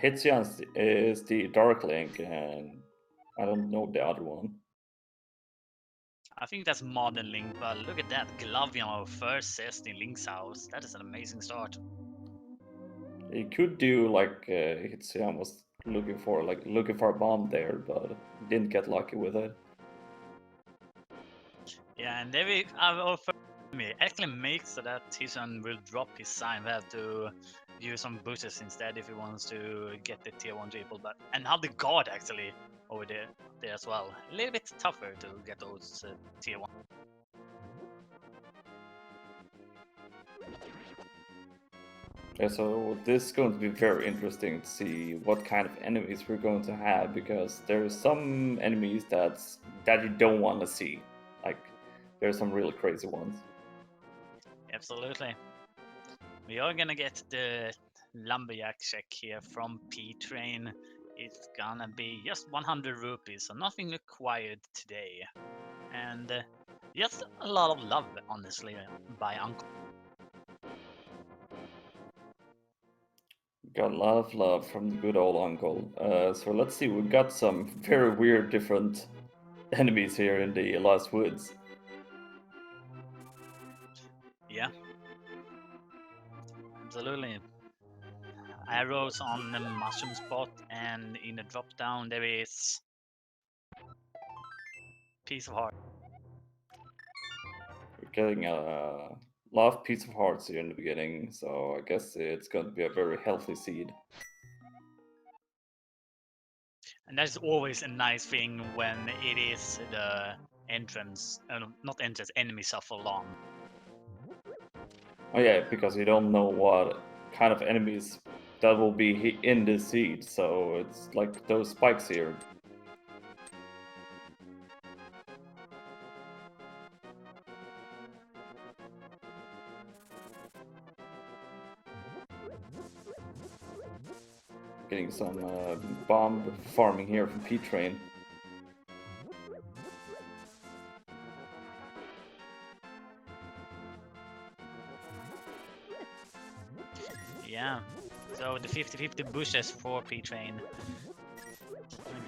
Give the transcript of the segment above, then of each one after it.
Hitzian is the Dark Link, and I don't know the other one. I think that's Modern Link, but look at that. Glavion first cest in Link's house. That is an amazing start. He could do like Hitzian was looking for a bomb there, but didn't get lucky with it. Yeah, and they actually makes so that Hitzian will drop his sign. We have to use some boosters instead if he wants to get the tier 1 triple. But and now the guard actually over there as well. A little bit tougher to get those tier 1. Yeah, so this is going to be very interesting to see what kind of enemies we're going to have, because there's some enemies that you don't want to see. Like, there's some really crazy ones. Absolutely. We are gonna get the lumberjack check here from P-Train. It's gonna be just 100 rupees, so nothing required today. And just a lot of love, honestly, by Uncle. Got a lot of love from the good old uncle. So let's see, we've got some very weird different enemies here in the Lost Woods. Yeah. Absolutely. Arrows on the mushroom spot, and in the drop down there is piece of heart. We're getting a lot of piece of hearts here in the beginning, so I guess it's going to be a very healthy seed. And that's always a nice thing when it is the entrance, not entrance, enemy shuffle long. Oh yeah, because you don't know what kind of enemies that will be in this seed, so it's like those spikes here. Getting some bomb farming here from P-Train. Yeah, so the 50-50 bushes for P-Train.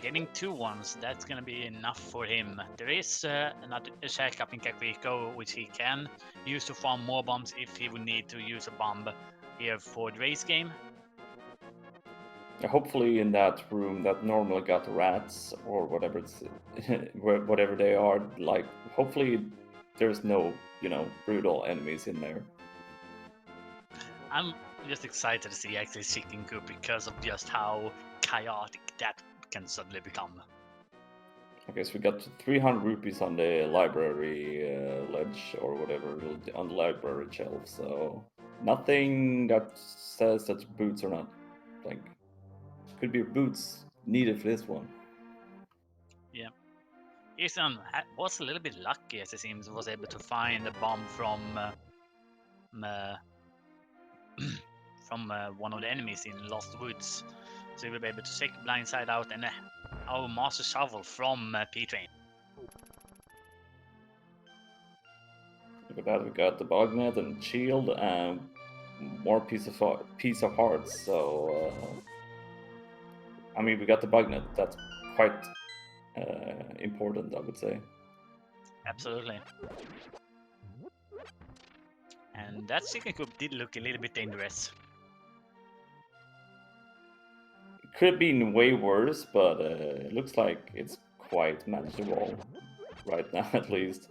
Getting 2 ones, that's gonna be enough for him. There is another shack up in Kakriko, which he can use to farm more bombs if he would need to use a bomb here for the race game. Hopefully in that room that normally got the rats or whatever it's whatever they are, like hopefully there's no, brutal enemies in there. I'm just excited to see actually Chicken Coop because of just how chaotic that can suddenly become. Okay, so we got 300 rupees on the library ledge or whatever, on the library shelf, so nothing that says that boots are not, like, could be boots needed for this one. Yeah. Ethan was a little bit lucky, as it seems, was able to find a bomb from one of the enemies in Lost Woods. So he will be able to check blindside out, and our Master Shovel from P-Train. Look at that, we got the Bognet and Shield and more piece of hearts, so I mean, we got the Bugnet. That's quite important, I would say. Absolutely. And that Chicken Coop did look a little bit dangerous. It could have been way worse, but it looks like it's quite manageable right now, at least.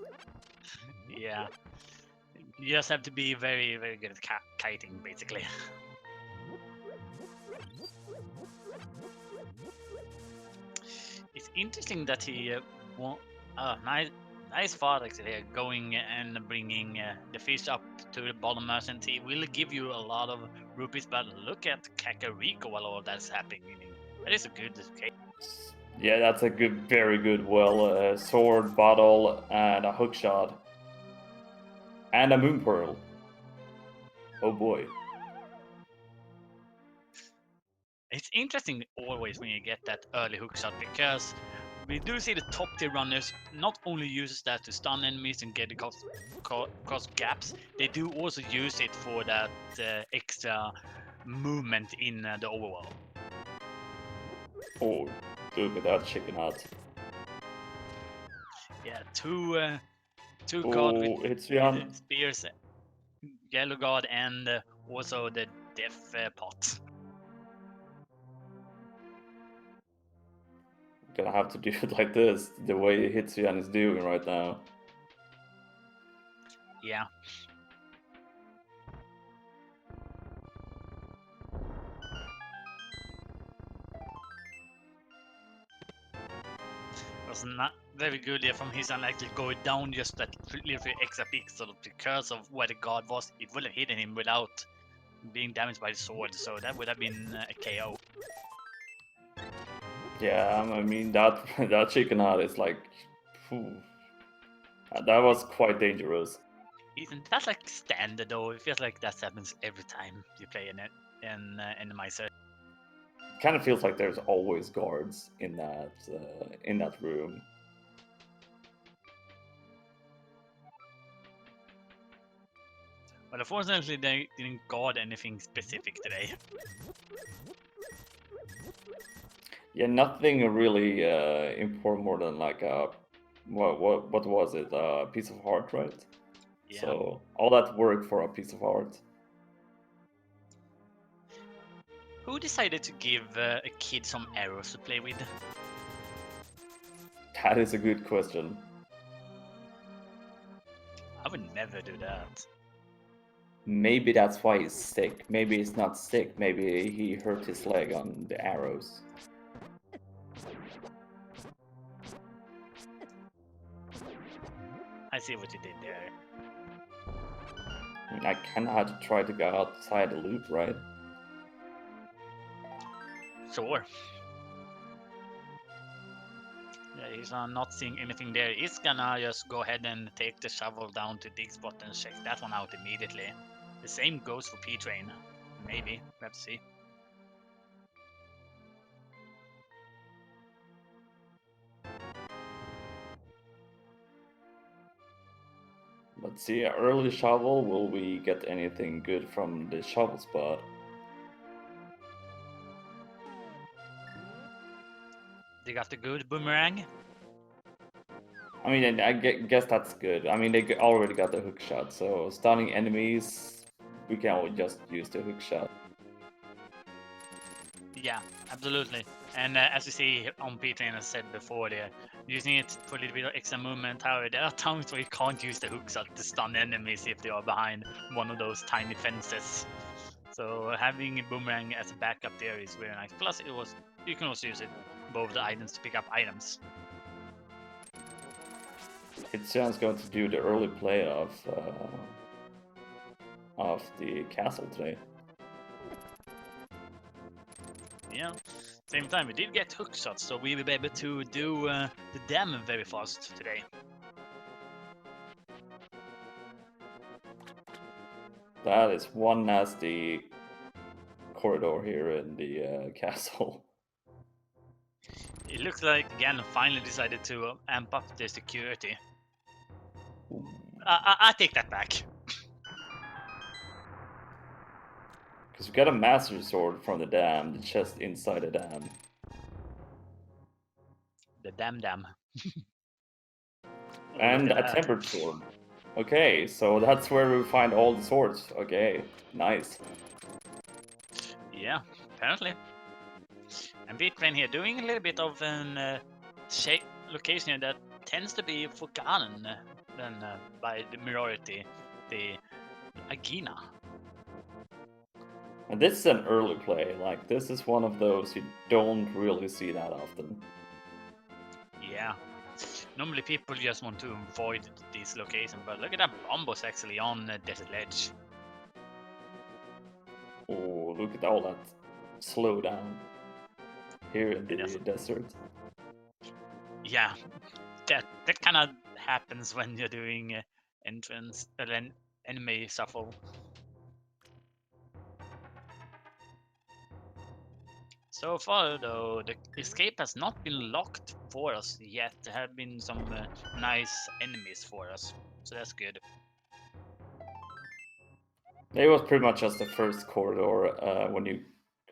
Yeah. You just have to be very, very good at kiting, basically. It's interesting that he nice thought actually, going and bringing the fish up to the bottom merchant. He will give you a lot of rupees, but look at Kakariko while all that's happening. That is a good case. Yeah, that's a very good sword, bottle, and a hook shot. And a moon pearl. Oh boy. It's interesting always when you get that early hook shot, because we do see the top tier runners not only uses that to stun enemies and get across gaps, they do also use it for that extra movement in the overworld. Oh, look at that chicken hut. Yeah, two god with Oh, Hitsuyan. spears, yellow god, and also the death pot. Gonna have to do it like this, the way Hitsuyan is doing right now. Yeah. Was not very good here from his unlikely going down just that little few extra pixel because of where the god was. It would have hit him without being damaged by the sword, so that would have been a KO. Yeah, I mean that that chicken hut is like, phew. That was quite dangerous. Isn't that like standard though? It feels like that happens every time you play in it in Randomizer. Kind of feels like there's always guards in that room. But unfortunately, they didn't guard anything specific today. Yeah, nothing really important more than like a what was it? A piece of art, right? Yeah. So all that work for a piece of art. Who decided to give a kid some arrows to play with? That is a good question. I would never do that. Maybe that's why he's sick. Maybe he's not sick. Maybe he hurt his leg on the arrows. I see what you did there. I mean, I kind of had to try to go outside the loop, right? Sure. Yeah, he's not seeing anything there. He's gonna just go ahead and take the shovel down to dig spot and check that one out immediately. The same goes for P-Train. Maybe. Let's see. Let's see, early shovel, will we get anything good from the shovel spot? They got the good boomerang. I mean, I guess that's good. I mean, they already got the hook shot, so stunning enemies, we can just use the hook shot. Yeah, absolutely. And as you see on P-Train, as I said before, they're using it for a little bit of extra movement. However, there are times where you can't use the hook shot to stun enemies if they are behind one of those tiny fences. So having a boomerang as a backup there is very nice. Plus, you can also use it both the items to pick up items. Hitsun's going to do the early play of the castle today. Yeah. Same time, we did get hook shots, so we will be able to do the dam very fast today. That is one nasty corridor here in the castle. It looks like Ganon finally decided to amp up the security. I take that back. Because we got a master sword from the dam, the chest inside the dam. The dam. And a tempered sword. Okay, so that's where we find all the swords. Okay, nice. Yeah, apparently. And Bitcoin here doing a little bit of an location here that tends to be forgotten by the majority, the Agina. And this is an early play, like this is one of those you don't really see that often. Yeah. Normally people just want to avoid this location, but look at that bombos actually on Desert Ledge. Oh, look at all that slowdown here in the desert. Yeah, that kind of happens when you're doing entrance enemy shuffle. So far, though, the escape has not been locked for us yet. There have been some nice enemies for us, so that's good. It was pretty much just the first corridor when you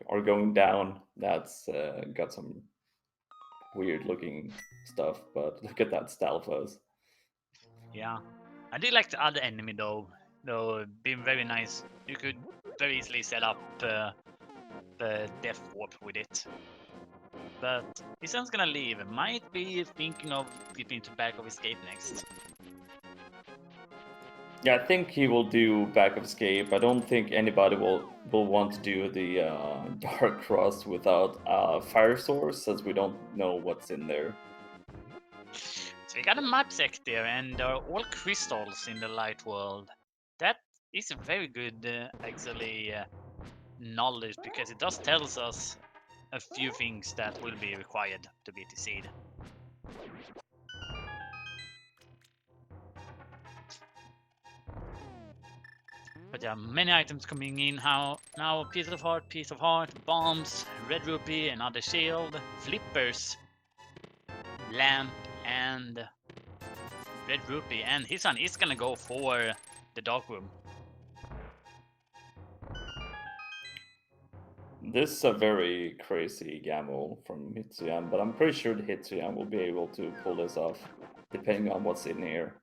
are going down. That's got some weird looking stuff, but look at that Stalfos. Yeah. I do like the other enemy though. Though being very nice. You could very easily set up the death warp with it. But he sounds gonna leave. Might be thinking of getting into back of escape next. Yeah, I think he will do back of escape. I don't think anybody will want to do the Dark Cross without fire source, since we don't know what's in there. So we got a map sec there, and there are all crystals in the light world. That is a very good, actually, knowledge, because it does tells us a few things that will be required to beat the seed. But there are many items coming in now. Piece of heart, bombs, red rupee, another shield, flippers, lamp, and red rupee. And his son is gonna go for the dark room. This is a very crazy gamble from Hitsuyan, but I'm pretty sure the Hitsuyan will be able to pull this off, depending on what's in here.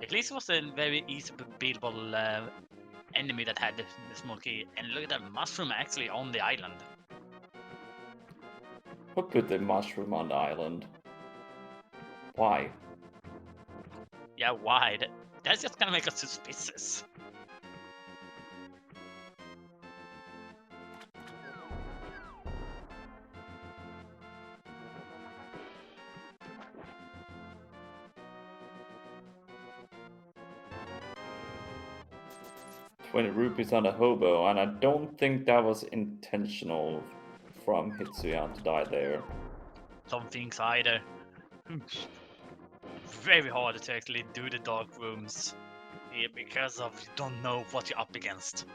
At least it was a very easy beatable enemy that had the small key. And look at that mushroom actually on the island. Who put the mushroom on the island? Why? Yeah, why? That's just gonna make us suspicious. ₹20 on a hobo, and I don't think that was intentional from Hitsuyan to die there. Some things either. Very hard to actually do the dark rooms here because of you don't know what you're up against.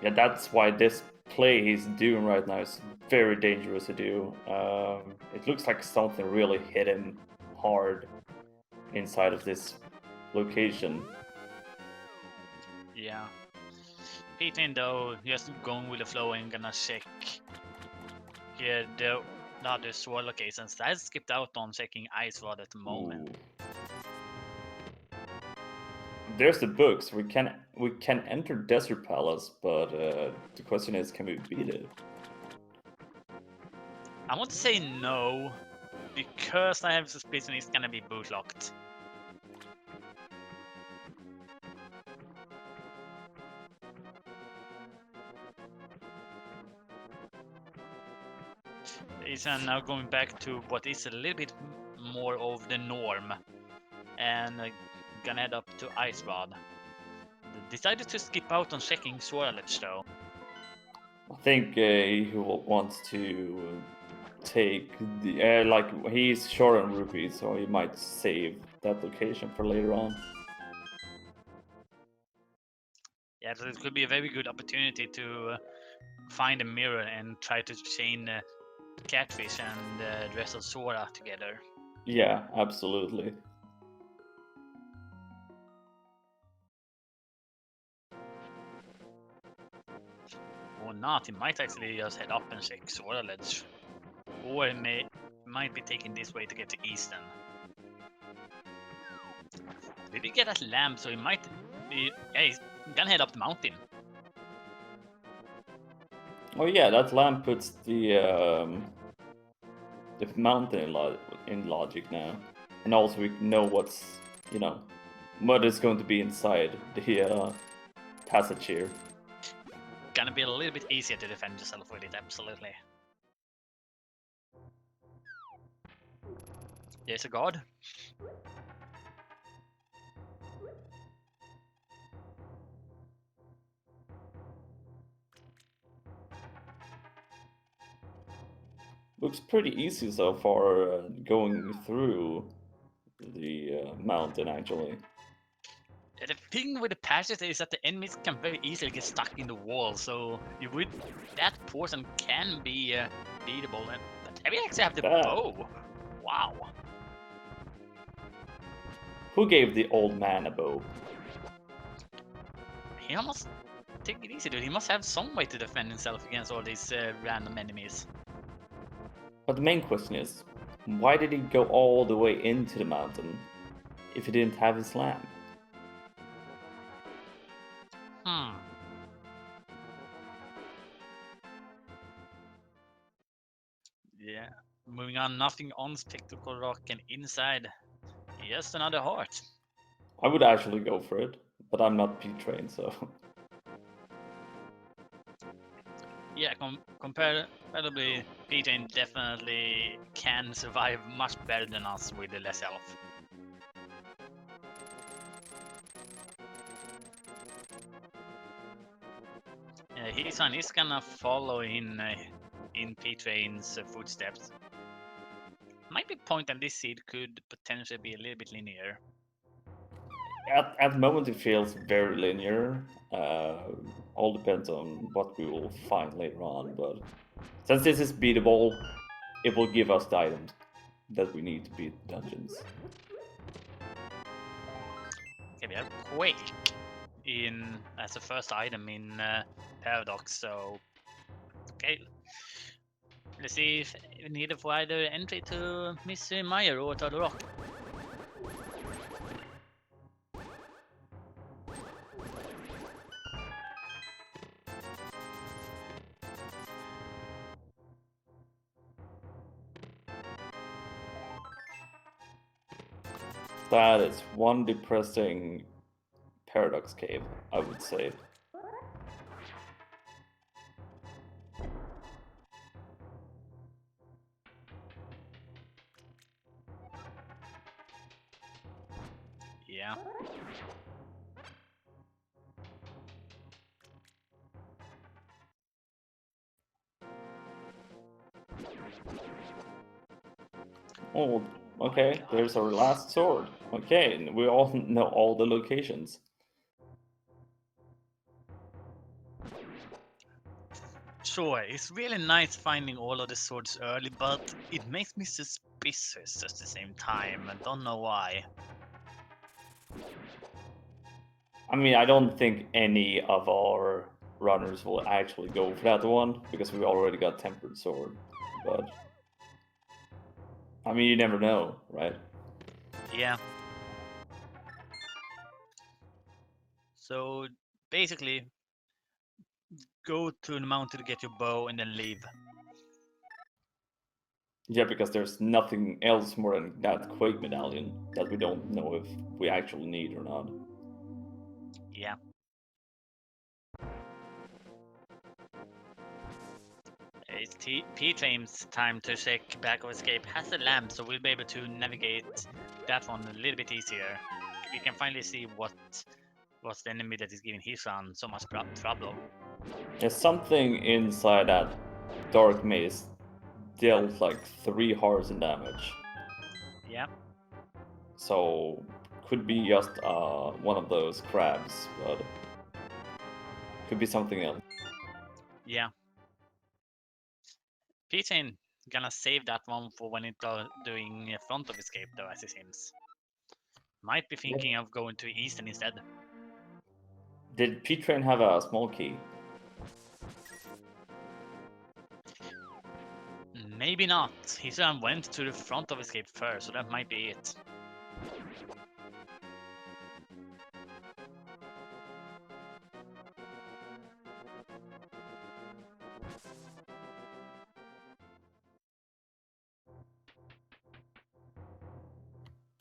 Yeah, that's why this play he's doing right now is very dangerous to do. It looks like something really hit him hard inside of this location. Yeah. P10 though, just going with the flow and gonna check here the other sword locations. I skipped out on checking Ice Rod at the moment. Ooh. There's the books. We can enter Desert Palace, but the question is, can we beat it? I want to say no, because I have suspicion it's gonna be boot locked. Is now going back to what is a little bit more of the norm, and gonna head up to Ice Rod. Decided to skip out on checking Swirlage though. I think he wants to take the like he's short on rupees, so he might save that location for later on. Yeah, so it could be a very good opportunity to find a mirror and try to chain Catfish and the rest of Sora together. Yeah, absolutely. Or not, he might actually just head up and check Sora Ledge. Or he might be taking this way to get to Easton. Did he get that lamp? So he might be. Yeah, he's gonna head up the mountain. Oh yeah, that lamp puts the mountain in logic now, and also we know what's what is going to be inside the passage here. Gonna be a little bit easier to defend yourself with it, absolutely. There's a god. Looks pretty easy so far going through the mountain, actually. The thing with the passage is that the enemies can very easily get stuck in the wall, so that portion can be beatable. But we actually have the bow. Wow. Who gave the old man a bow? He almost take it easy, dude. He must have some way to defend himself against all these random enemies. But the main question is, why did he go all the way into the mountain if he didn't have his lamp? Yeah. Moving on, nothing on Spectacle Rock and inside. Just another heart. I would actually go for it, but I'm not P-Train, so... Yeah, comparatively, P-Train definitely can survive much better than us with the less health. His son is gonna follow in P-Train's footsteps. Might be point that this seed could potentially be a little bit linear. At the moment it feels very linear. All depends on what we will find later on, but since this is beatable, it will give us the items that we need to beat dungeons. Okay, we have Quake as the first item in Paradox, so okay. Let's see if we need a wider entry to Mystery Mire or Turtle Rock. That is one depressing Paradox cave, I would say. Yeah. Oh, okay, there's our last sword. Okay, and we all know all the locations. Sure, it's really nice finding all of the swords early, but it makes me suspicious at the same time. I don't know why. I mean, I don't think any of our runners will actually go for that one, because we already got Tempered Sword, but... I mean, you never know, right? Yeah. So basically, go to the mountain to get your bow and then leave. Yeah, because there's nothing else more than that Quake medallion that we don't know if we actually need or not. Yeah. It's P-Train's time to check back of escape has a lamp, so we'll be able to navigate that one a little bit easier. We can finally see what's the enemy that is giving his son so much trouble. There's something inside that dark maze dealt like 3 hearts in damage. Yeah. So could be just one of those crabs, but could be something else. Yeah. P-Train gonna save that one for when it's doing front of escape though, as it seems. Might be thinking of going to Eastern instead. Did P-Train have a small key? Maybe not. He went to the front of escape first, so that might be it.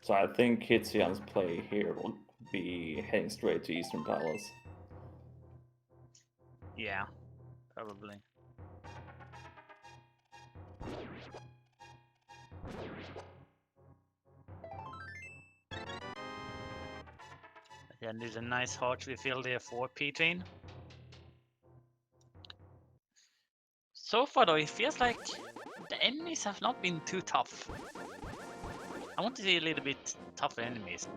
So I think Hitzian's play here will be heading straight to Eastern Palace. Yeah, probably. Yeah, there's a nice heart refill there for P-Train. So far though, it feels like the enemies have not been too tough. I want to see a little bit tougher enemies.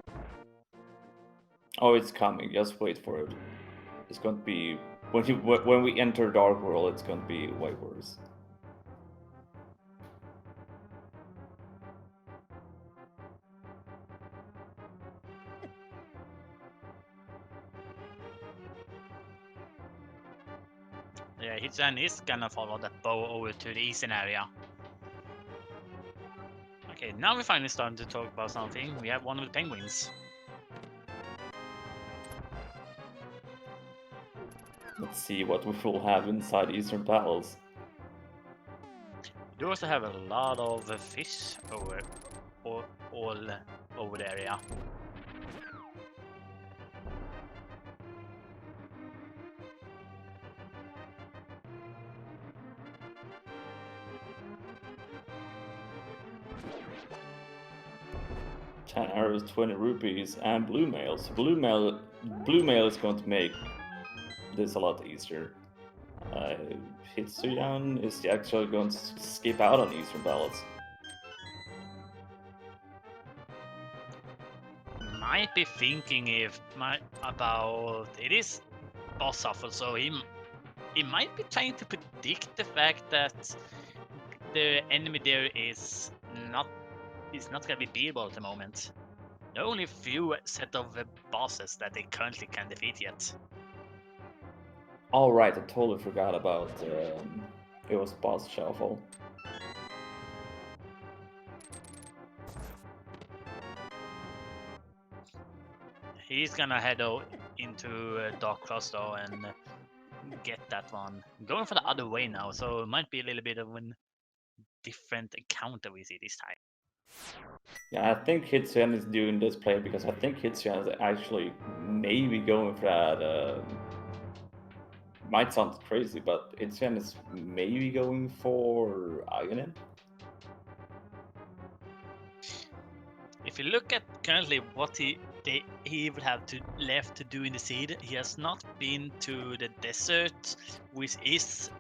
Oh, it's coming. Just wait for it. It's going to be when we enter Dark World. It's going to be way worse. Yeah, Hitchan is gonna follow that bow over to the eastern area. Okay, now we're finally starting to talk about something. We have one of the penguins. Let's see what we will have inside Eastern Palace. We do also have a lot of fish all over the area. Ten arrows, 20 rupees, and blue mail. So blue mail is going to make this a lot easier. Hitsuyan is actually going to skip out on Eastern Palace. Might be thinking about it is boss shuffle, so he might be trying to predict the fact that the enemy there is not gonna be beatable at the moment. There are only a few set of bosses that they currently can defeat yet. All right, I totally forgot about it was boss shuffle. He's gonna head into Dark Cross though and get that one. Going for the other way now, so it might be a little bit of a different encounter we see this time. Yeah, I think Hitsuyan is doing this play because I think Hitsuyan is actually maybe going for that. Might sound crazy, but Hitsuyan is maybe going for Aghanim. If you look at currently what he would have left to do in the seed, he has not been to the desert, which is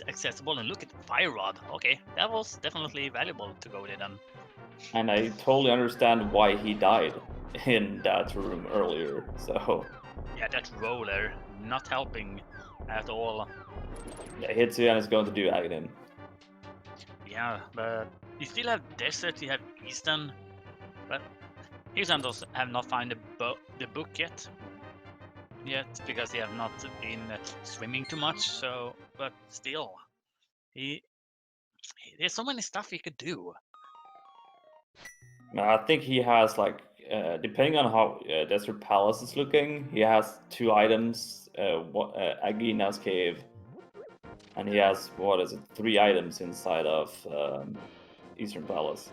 accessible. And look at Fire Rod. Okay, that was definitely valuable to go there then. And I totally understand why he died in that room earlier. So yeah, that roller not helping at all. Yeah, Hitsuyan is going to do Aghanim. Yeah, but you still have desert, you have Eastern, but Hitsuyan does have not found the book yet because he have not been swimming too much. So, but still, there's so many stuff he could do. I think he has like, depending on how Desert Palace is looking, he has 2 items, Agina's Cave, and he has, 3 items inside of Eastern Palace.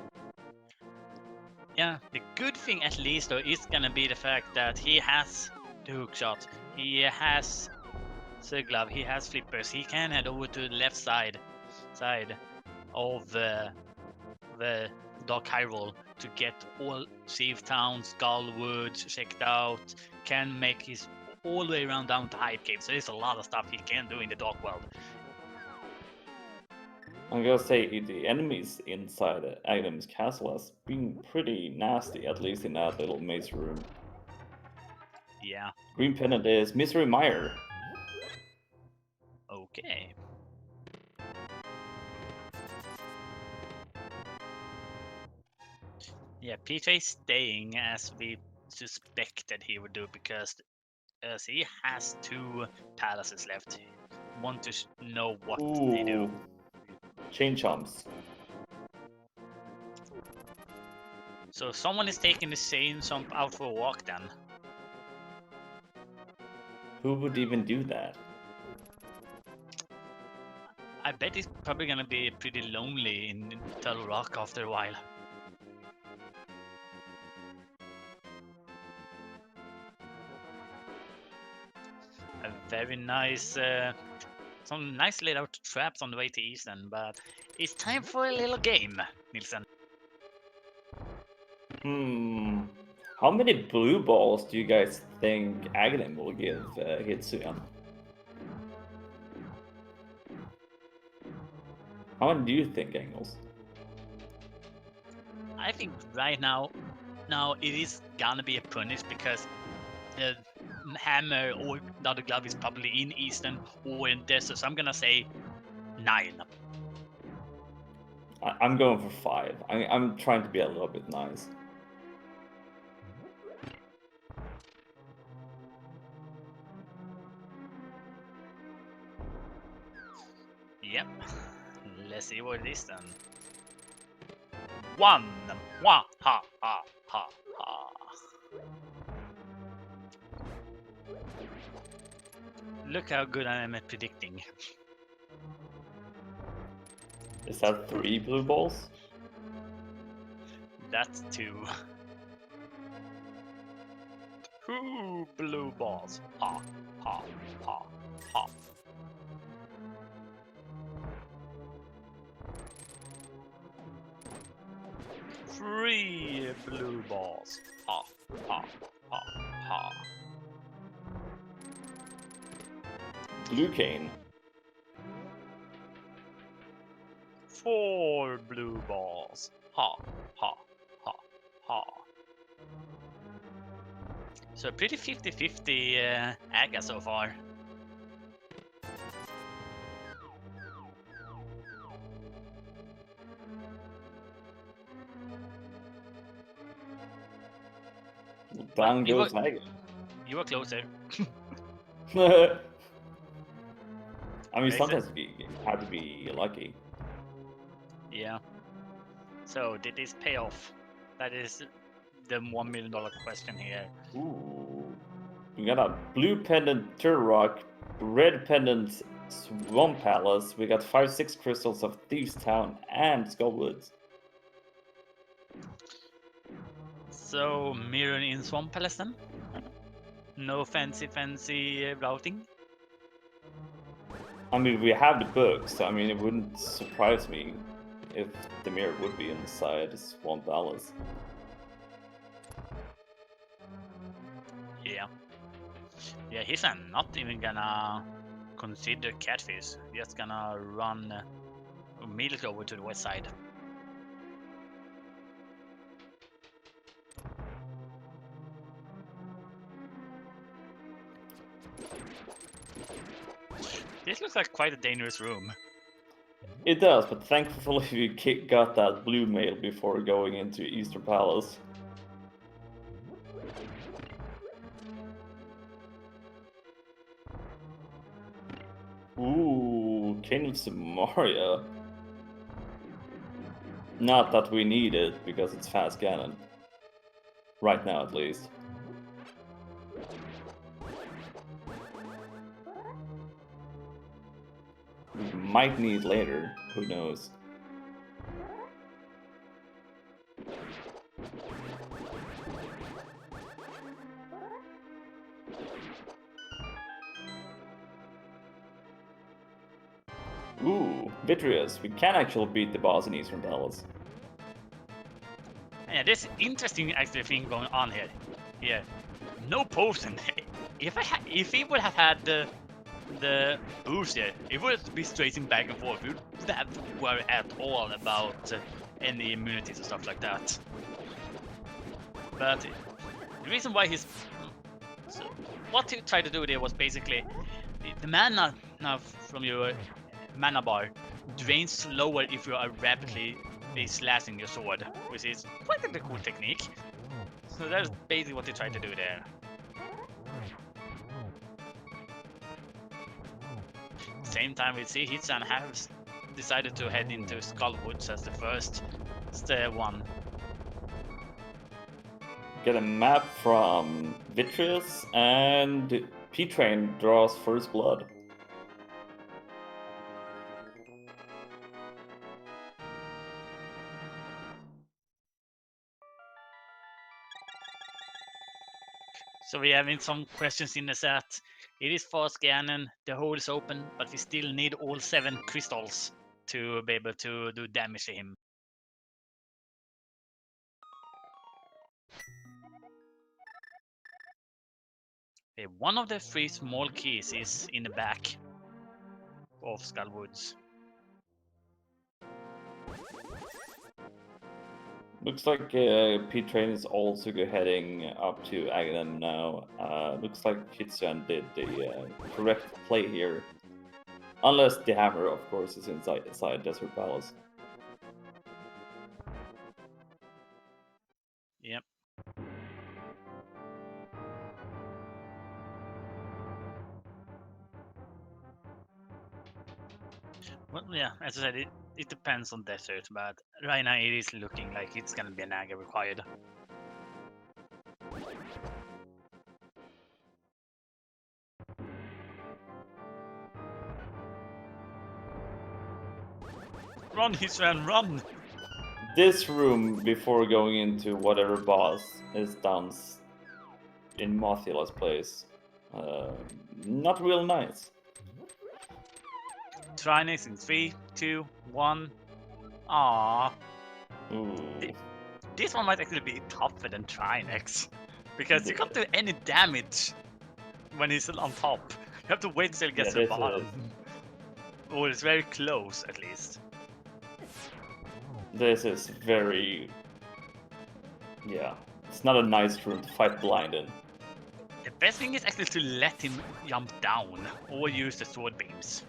Yeah, the good thing at least though is gonna be the fact that he has the hook shot, he has the glove, he has flippers, he can head over to the left side of the Dark Hyrule to get all Sieve Town, Skullwood checked out, can make his all the way around down to Hyde Cave, so there's a lot of stuff he can do in the Dark World. I'm gonna say the enemies inside Aghanim's castle has been pretty nasty, at least in that little maze room. Yeah. Green Pennant is Misery Mire. Okay. Yeah, PJ staying as we suspected he would do because he has 2 palaces left. Want to know what they do. Chain Chomps. So someone is taking the Chain Chomp out for a walk then. Who would even do that? I bet he's probably gonna be pretty lonely in Turtle Rock after a while. A very nice, some nice laid out traps on the way to Eastern, but it's time for a little game, Nielsen. How many blue balls do you guys think Aghanim will give Hitsuyan? How many do you think, Engels? I think right now it is gonna be a punish because the hammer or the other glove is probably in Eastern or in Desert, so I'm gonna say 9. I'm going for 5. I'm trying to be a little bit nice. Yep. Let's see what it is then. 1. Wah, ha, ha, ha, ha. Look how good I am at predicting. Is that 3 blue balls? That's 2. 2 blue balls. Ha, ha, ha, ha. Three blue balls. Ha, ha, ha, ha. Blue cane. 4 blue balls. Ha, ha, ha, ha. So pretty 50-50 Aga so far. Down you goes were- Aga. You were closer. I mean, Makes sometimes you have to be lucky. Yeah. So did this pay off? That is the $1 million question here. Ooh. We got a blue pendant Turrock, red pendant Swamp Palace. We got 5-6 crystals of Thieves Town and Skullwoods. So mirror in Swamp Palace then? No fancy routing? I mean, we have the books, so I mean, it wouldn't surprise me if the mirror would be inside Swamp Palace. Yeah. Yeah, he's not even gonna consider catfish. Just gonna run immediately over to the west side. This looks like quite a dangerous room. It does, but thankfully we got that blue mail before going into Easter Palace. Ooh, King of Samaria. Not that we need it, because it's fast cannon. Right now, at least. We might need later, who knows. Ooh, Vitreous. We can actually beat the boss in Eastern Palace. Yeah, there's interesting actually thing going on here. Here, no potion. If he would have had the boost here, it would be straighting back and forth. We wouldn't have to worry at all about any immunities and stuff like that. But the reason why so what he tried to do there was basically the mana now from your mana bar drains slower if you are rapidly slashing your sword, which is quite a cool technique. So that's basically what they tried to do there. Same time we see Hitsan has decided to head into Skullwoods as the first one. Get a map from Vitreous, and P-Train draws first blood. So we have some questions in the chat. It is fast cannon, the hole is open, but we still need all 7 crystals to be able to do damage to him. Okay, one of the 3 small keys is in the back of Skullwoods. Looks like P-Train is also heading up to Aghanim now. Looks like Hitsan did the correct play here. Unless the hammer, of course, is inside Desert Palace. Yep. Well, yeah, As I said, it depends on desert, but right now it is looking like it's gonna be an Naga required. Run, Hisran, run! This room, before going into whatever boss is done in Mothila's place, not real nice. Trinex in 3, 2, 1. Ah, Ooh. this one might actually be tougher than Trinex. Because you can't do any damage when he's on top. You have to wait till he gets to the bottom. Or it's very close, at least. This is very... yeah, it's not a nice room to fight blind in. The best thing is actually to let him jump down or use the sword beams.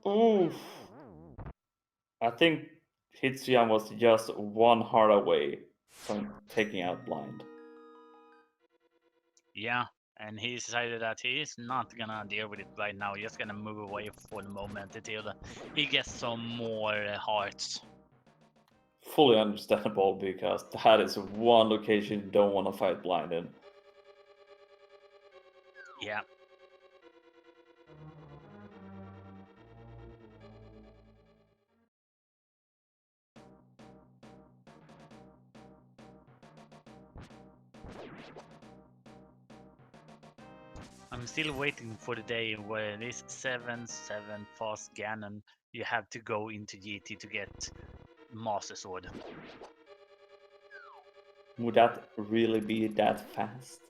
Oof. I think Hitsuyan was just one heart away from taking out blind. Yeah, and he decided that he is not gonna deal with it right now. He's just gonna move away for the moment until he gets some more hearts. Fully understandable, because that is one location you don't want to fight blind in. Yeah. I'm still waiting for the day where this 7/7 fast Ganon you have to go into GT to get Master Sword. Would that really be that fast?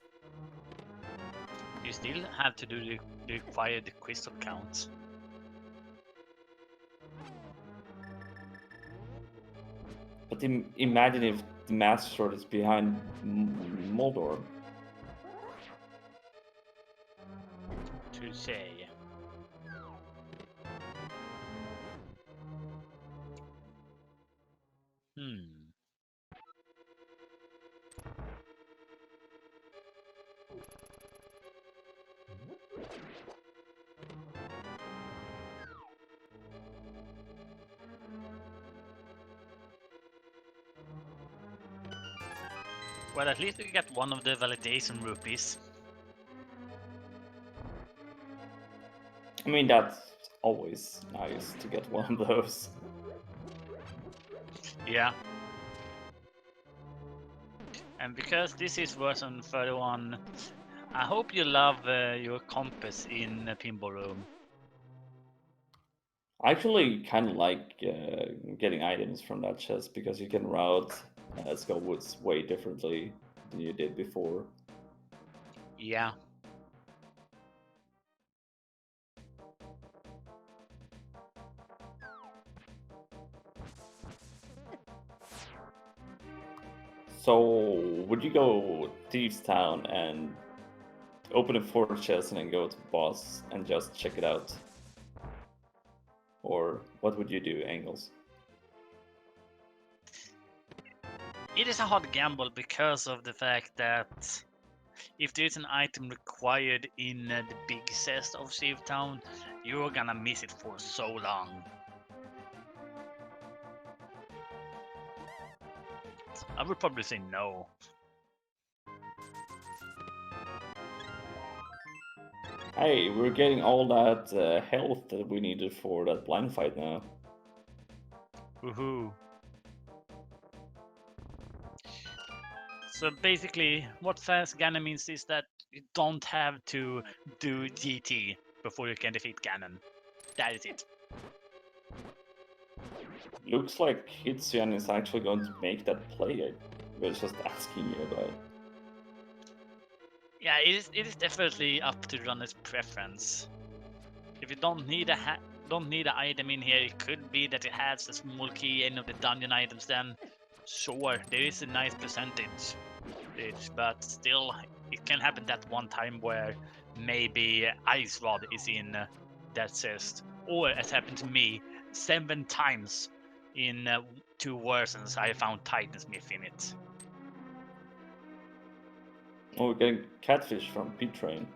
You still have to do the required crystal count. But imagine if the Master Sword is behind Moldor. To say. Well, at least we got one of the validation rupees. I mean, that's always nice to get one of those. Yeah. And because this is version 31, I hope you love your compass in Pinball Room. I actually kind of like getting items from that chest, because you can route Skullwoods way differently than you did before. Yeah. So, would you go Thieves Town and open a 4 chest and then go to the boss and just check it out? Or what would you do, Angles? It is a hard gamble because of the fact that if there's an item required in the big chest of Save Town, you're gonna miss it for so long. I would probably say no. Hey, we're getting all that health that we needed for that blind fight now. Woohoo. So basically, what fast Ganon means is that you don't have to do GT before you can defeat Ganon. That is it. Looks like Hitsuyan is actually going to make that play. I was just asking you about it. Yeah, it is definitely up to runner's preference. If you don't need an item in here, it could be that it has a small key in of the dungeon items. Then, sure, there is a nice percentage, but still, it can happen that one time where maybe Ice Rod is in that chest, or as happened to me 7 times in 2 versions, I found Titans in it. Oh, we're getting catfish from P-Train.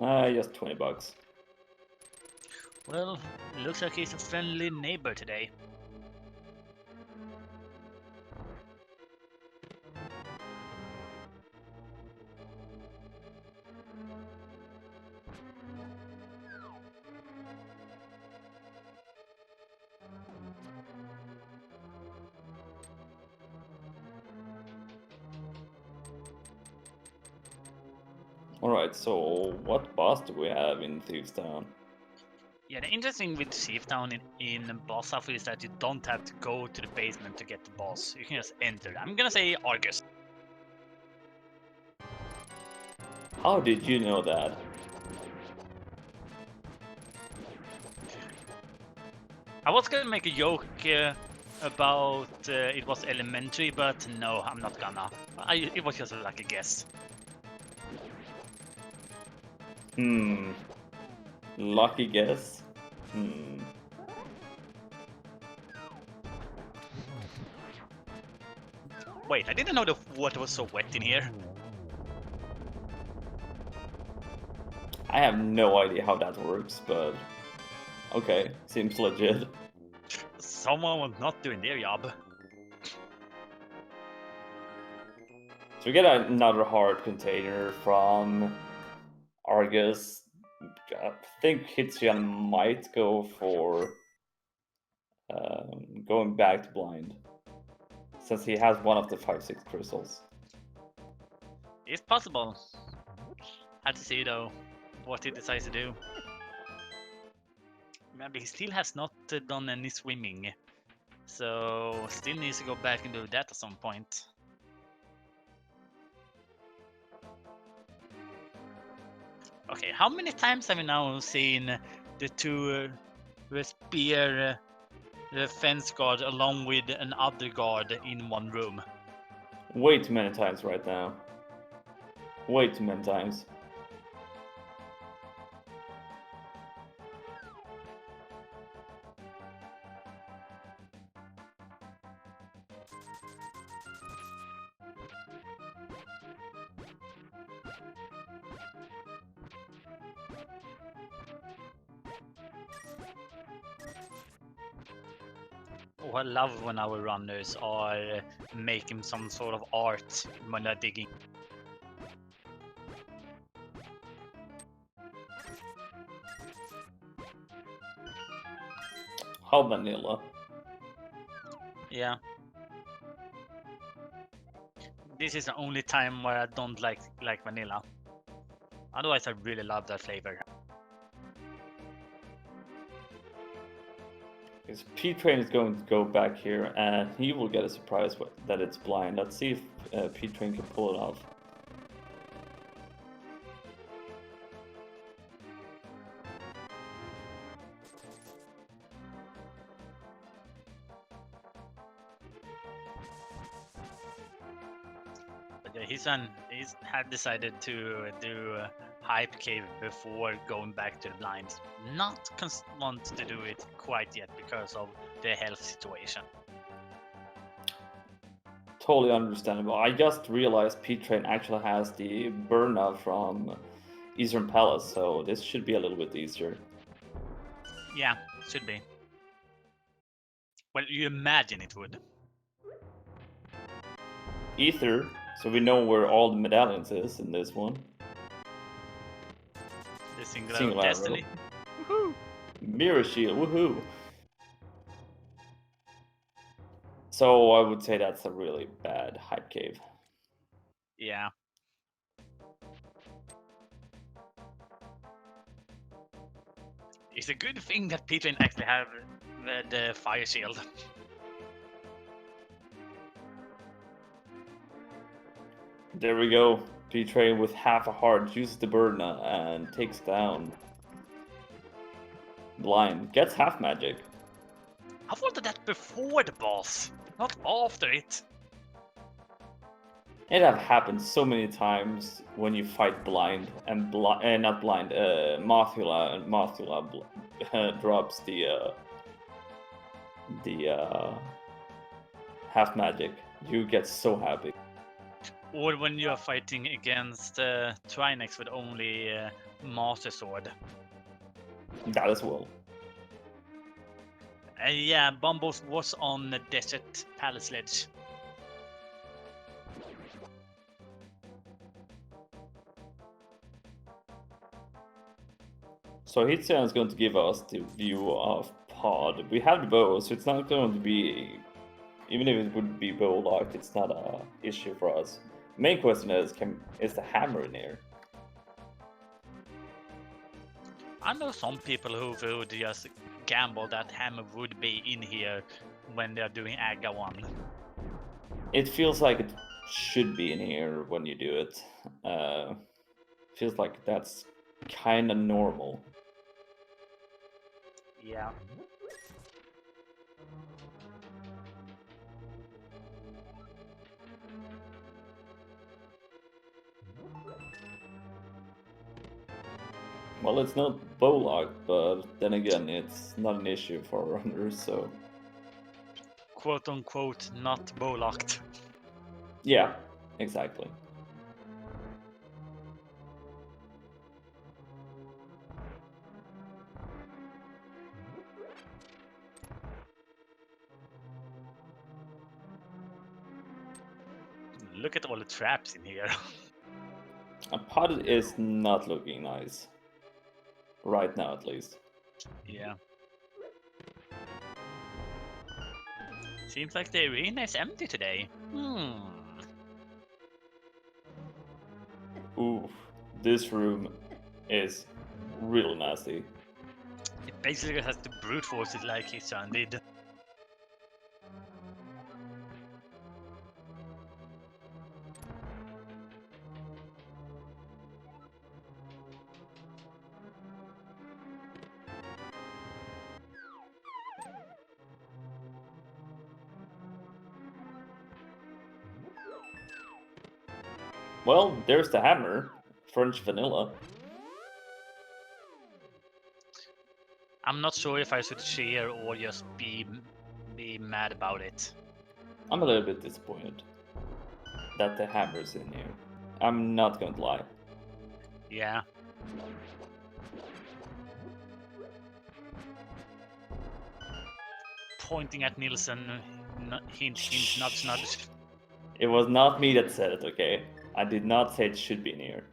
Just $20. Well, looks like he's a friendly neighbor today. Alright, so what boss do we have in Thieves Town? Yeah, the interesting with Thief Town in Boss Shuffle is that you don't have to go to the basement to get the boss. You can just enter. I'm gonna say Argus. How did you know that? I was gonna make a joke about it was elementary, but no, I'm not gonna. It was just like a guess. Lucky guess? Wait, I didn't know the water was so wet in here. I have no idea how that works, but okay, seems legit. Someone was not doing their job. So we get another heart container from Argus. I think Hitsuyan might go for going back to blind, since he has one of the 5-6 crystals. It's possible. Had to see though what he decides to do. Maybe he still has not done any swimming, so still needs to go back and do that at some point. Okay, how many times have we now seen the two spear the fence guard along with another guard in one room? Way too many times right now. Way too many times. Oh, I love when our runners are making some sort of art when they're digging. How vanilla. Yeah. This is the only time where I don't like vanilla. Otherwise, I really love that flavor. Because P-Train is going to go back here and he will get a surprise that it's blind. Let's see if P-Train can pull it off. But yeah, he's had decided to do Hype Cave before going back to the blinds. Not want to do it quite yet because of the health situation. Totally understandable. I just realized P-Train actually has the Burna from Eastern Palace, so this should be a little bit easier. Yeah, should be. Well, you imagine it would. Ether, so we know where all the medallions is in this one. The singular destiny. Woohoo! Mirror shield, woohoo! So I would say that's a really bad hype cave. Yeah. It's a good thing that P-Train actually have the fire shield. There we go. P-Train with half a heart uses the Burna and takes down Blind. Gets half magic. I wanted that before the boss, not after it. It have happened so many times when you fight blind and not blind, Mothula, and Mothula drops the half magic. You get so happy. Or when you are fighting against Trinex with only Master Sword. That as well. Yeah, Bumbles was on the Desert Palace Ledge. So Hitsuyan is going to give us the view of Pod. We have the bow, so it's not going to be, even if it would be bow locked, it's not a issue for us. Main question is the hammer in here? I know some people who would just gamble that hammer would be in here when they're doing Aga 1. It feels like it should be in here when you do it. Feels like that's kind of normal. Yeah. Well, it's not bow locked, but then again, it's not an issue for runners, so. Quote unquote, not bow locked. Yeah, exactly. Look at all the traps in here. A Pod is not looking nice. Right now, at least. Yeah. Seems like the arena is empty today. Oof, this room is really nasty. It basically has to brute force it like his son did. Well, there's the hammer. French vanilla. I'm not sure if I should cheer or just be mad about it. I'm a little bit disappointed that the hammer's in here. I'm not going to lie. Yeah. Pointing at Nielsen, hint, hint, nudge, nudge. It was not me that said it, okay? I did not say it should be in here.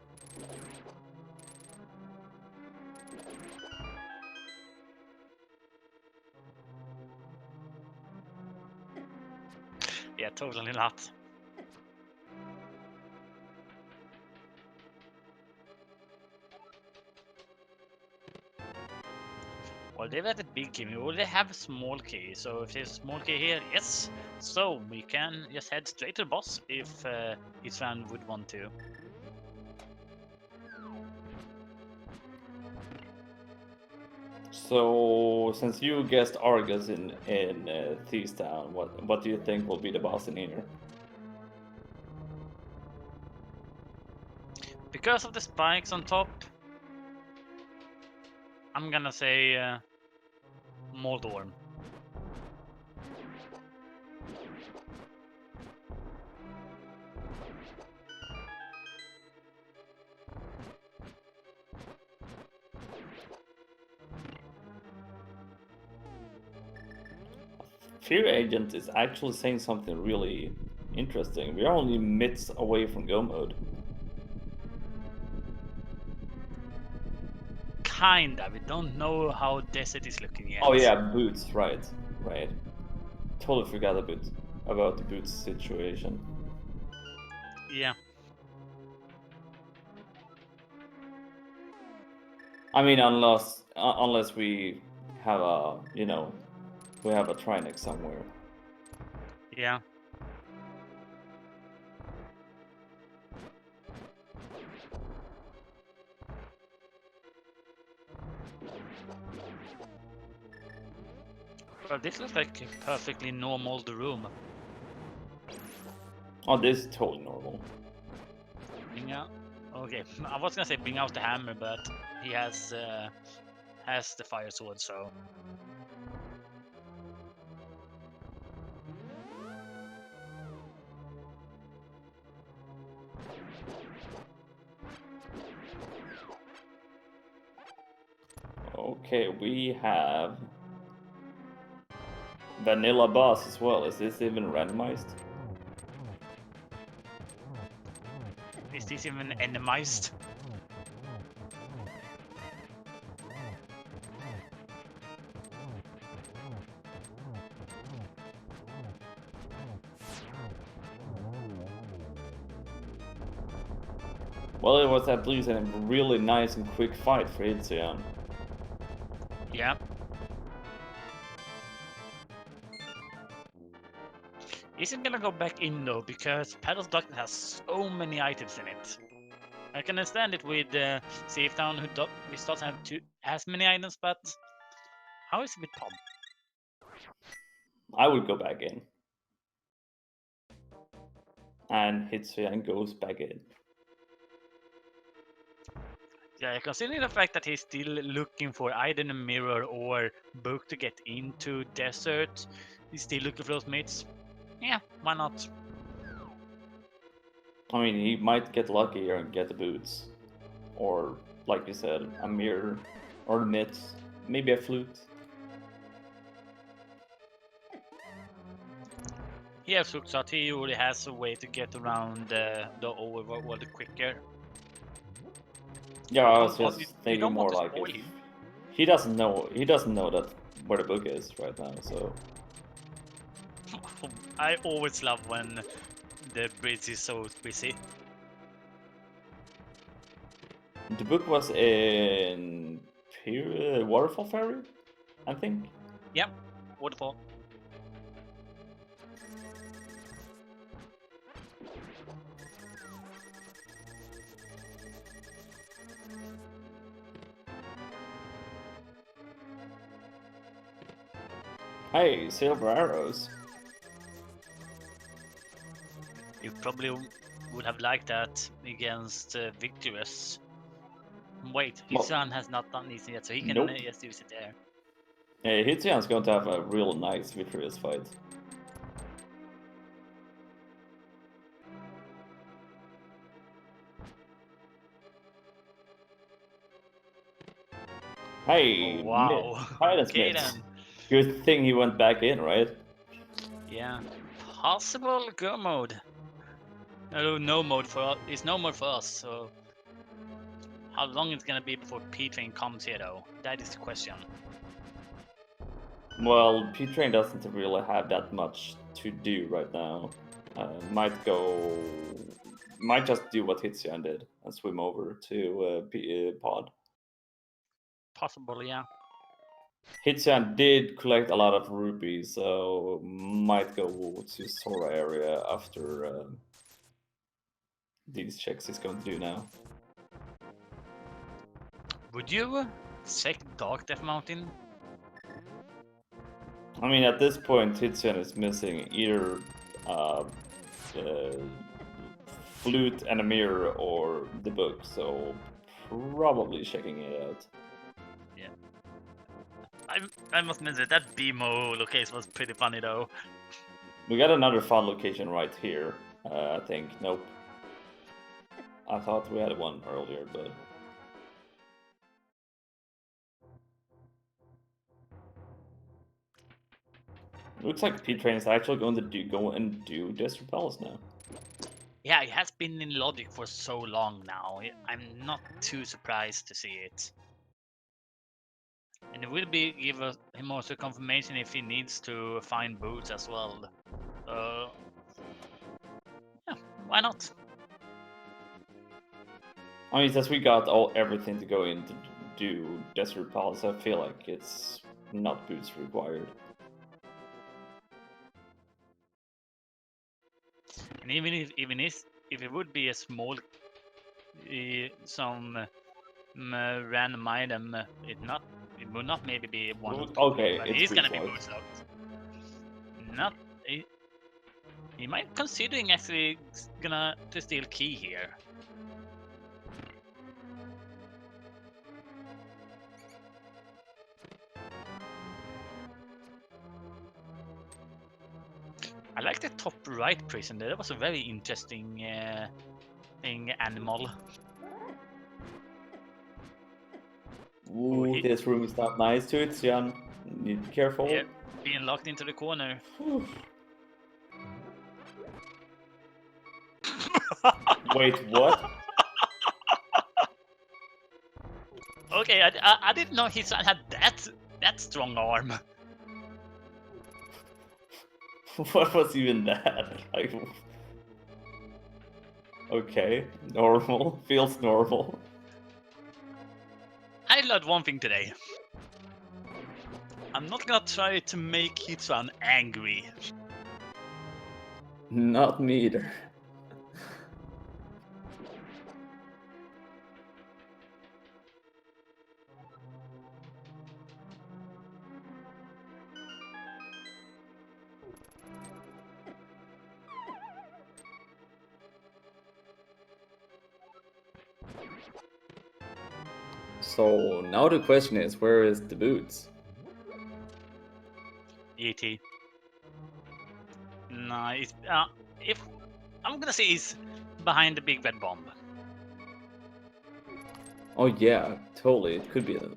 Yeah, totally not. Well, they've had a big key. We already have a small key, so if there's a small key here, yes. So we can just head straight to the boss if his fan would want to. So, since you guessed Argus in Thieves Town, what do you think will be the boss in here? Because of the spikes on top, I'm gonna say Moldorm. Fear Agent is actually saying something really interesting. We are only mitts away from go mode. Kinda. We don't know how Desert is looking yet. Oh yeah, boots, right. Totally forgot about the boots situation. Yeah. I mean, unless we have a we have a Trinex somewhere. Yeah. Well, this looks like a perfectly normal room. Oh, this is totally normal. Bring out. Okay, I was gonna say bring out the hammer, but he has the fire sword, so. Okay, we have vanilla boss as well. Is this even randomized? Is this even enemized? Well, it was at least a really nice and quick fight for Hitzian. Yeah. Isn't gonna go back in though, because Paddle's Darkness has so many items in it. I can understand it with Safe Town, which doesn't have as many items, but how is it with Tom? I would go back in. And Hitzian goes back in. Yeah, considering the fact that he's still looking for either a mirror or book to get into desert, he's still looking for those mates. Yeah, why not? I mean, he might get lucky here and get the boots. Or, like you said, a mirror. Or mitts. Maybe a flute. He has hooked out, he already has a way to get around the overworld quicker. Yeah, I was You just you thinking don't more want to like spoil if him. he doesn't know that where the book is right now, so I always love when the bridge is so busy. the book was in Waterfall Ferry, I think. Yep, waterfall. Hey, silver arrows. You probably would have liked that against Victorious. Wait, his Well, son has not done this yet, so he can nope. just use it there. Hey, Hitzian's going to have a real nice victorious fight. Hey, Oh, wow. Titan Okay Smiths. then. Good thing he went back in, right? Yeah. Possible go mode. No mode for us. It's no mode for us, so how long it's gonna be before P-Train comes here though? That is the question. Well, P-Train doesn't really have that much to do right now. Might just do what Hitzian did and swim over to Pod. Possible, yeah. Hitzian did collect a lot of rupees, so might go to Sora area after these checks he's going to do now. Would you check Dark Death Mountain? I mean, at this point, Hitzian is missing either flute and a mirror or the book, so probably checking it out. Yeah. I must mention that BMO location was pretty funny though. We got another fun location right here, I think. Nope. I thought we had one earlier, but... Looks like P-Train is actually going to go and do Desert Palace now. Yeah, it has been in Logic for so long now. I'm not too surprised to see it. And it will give him also confirmation if he needs to find boots as well. Yeah, why not? I mean, since we got everything to go in to do Desert Palace, I feel like it's not boots required. And even if it would be a small some random item, it would not maybe be one. Okay, but it's it's gonna boots be locked. boots locked. Not He might considering actually gonna to steal key here. I like the top right prison there. That was a very interesting thing animal. Ooh, this room is not nice to it, Jan. Need to be careful. Yeah, being locked into the corner. Wait, what? Okay, I didn't know his son had that strong arm. What was even that? Like, okay, normal. Feels normal. I learned one thing today. I'm not gonna try to make Hitran angry. Not me either. So now the question is, where is the boots? ET. No, it's, if I'm gonna say he's behind the big red bomb. Oh yeah, totally. It could be a...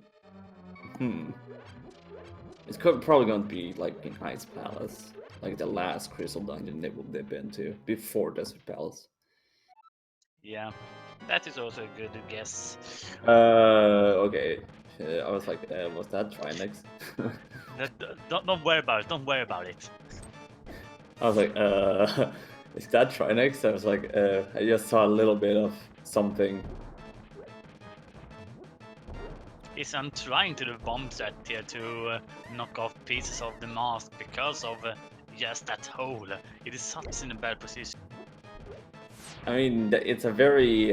It's probably going to be like in Ice Palace, like the last crystal dungeon they've been to before Desert Palace. Yeah, that is also a good guess. Okay. I was like, was that Trinex? Don't worry about it. Don't worry about it. I was like, is that Trinex? I was like, I just saw a little bit of something. Is I'm trying to do bomb set here to knock off pieces of the mask because of just that hole. It is such in a bad position. I mean, it's a very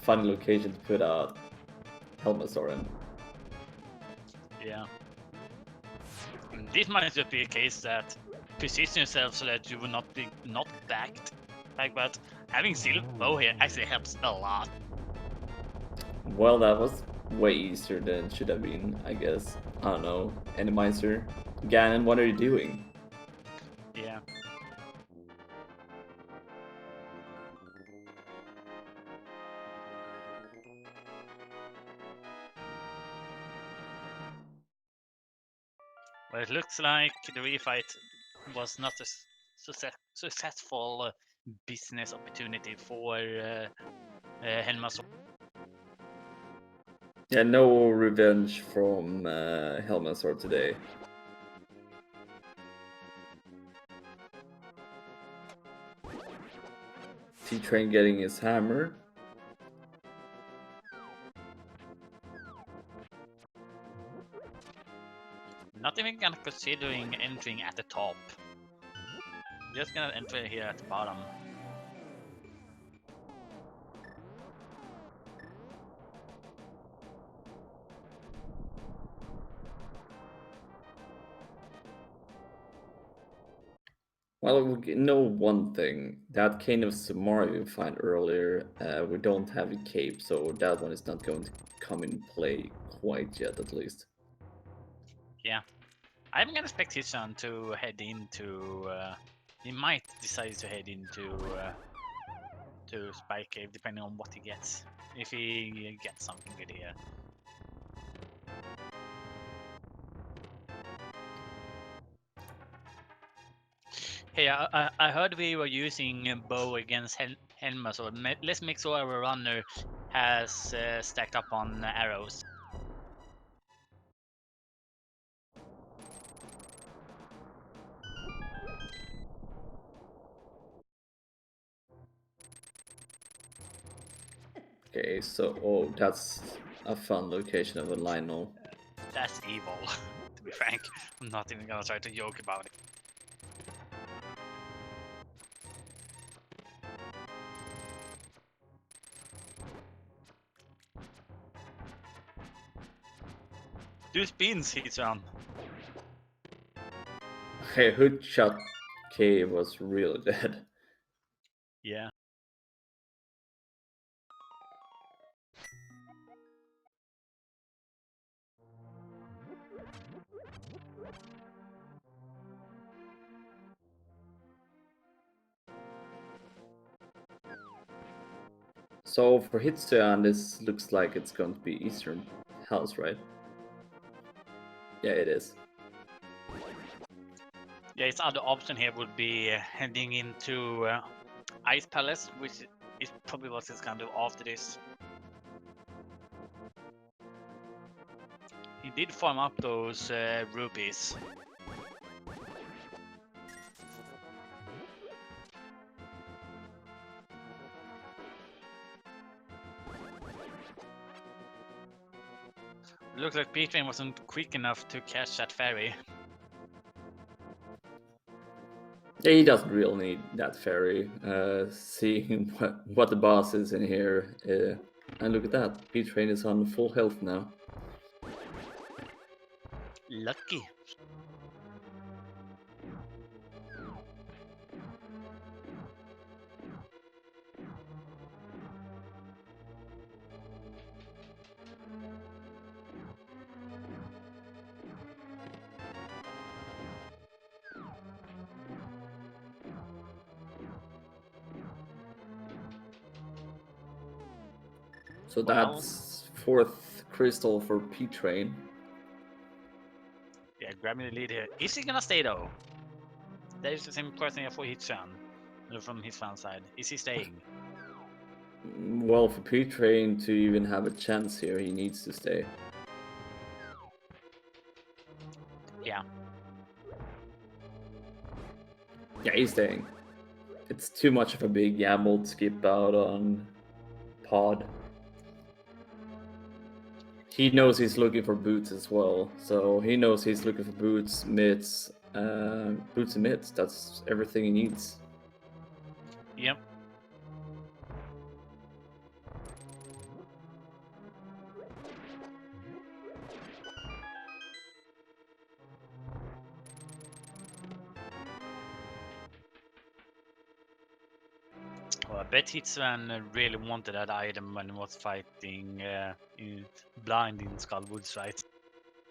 fun location to put a Helmasaur in. Yeah. This might just be a case that position yourself so that you will not be knocked back. But having Silver Bow here actually helps a lot. Well, that was way easier than it should have been, I guess. I don't know. Randomizer. Ganon, what are you doing? Yeah. Well, it looks like the refight was not a successful business opportunity for Helmasaur. Yeah, no revenge from Helmasaur today. T-Train getting his hammer. Not even gonna considering entering at the top. Just gonna enter here at the bottom. Well, we know one thing. That Cane of Samari we find earlier, we don't have a cape, so that one is not going to come in play quite yet, at least. Yeah. I'm gonna expect his son to head into. He might decide to head into to Spike Cave depending on what he gets. If he gets something good here. Hey, I heard we were using bow against Helma, so let's make sure our runner has stacked up on arrows. Okay, so oh, that's a fun location of a Lionel. That's evil, to be frank. I'm not even gonna try to joke about it. Do spins, Hitran. Okay, hood shot cave was really dead. Yeah. So for Hitsuan, this looks like it's going to be Eastern House, right? Yeah, it is. Yeah, its other option here would be heading into Ice Palace, which is probably what it's gonna do after this. He did farm up those rupees. Looks like P-Train wasn't quick enough to catch that ferry. Yeah, he doesn't really need that ferry. Seeing what the boss is in here, and look at that, P-Train is on full health now. Lucky. So Well, that's 4th crystal for P-Train. yeah, grabbing the lead here. Is he gonna stay though? That is the same question for Hitchan from his fan side. Is he staying? Well, for P-Train to even have a chance here, he needs to stay. Yeah. Yeah, he's staying. It's too much of a big gamble to skip out on Pod. He knows he's looking for boots as well, so he knows he's looking for boots, mitts, boots and mitts. That's everything he needs. Yep. Well, I bet Hitchan really wanted that item when he was fighting blind in Skullwoods, right?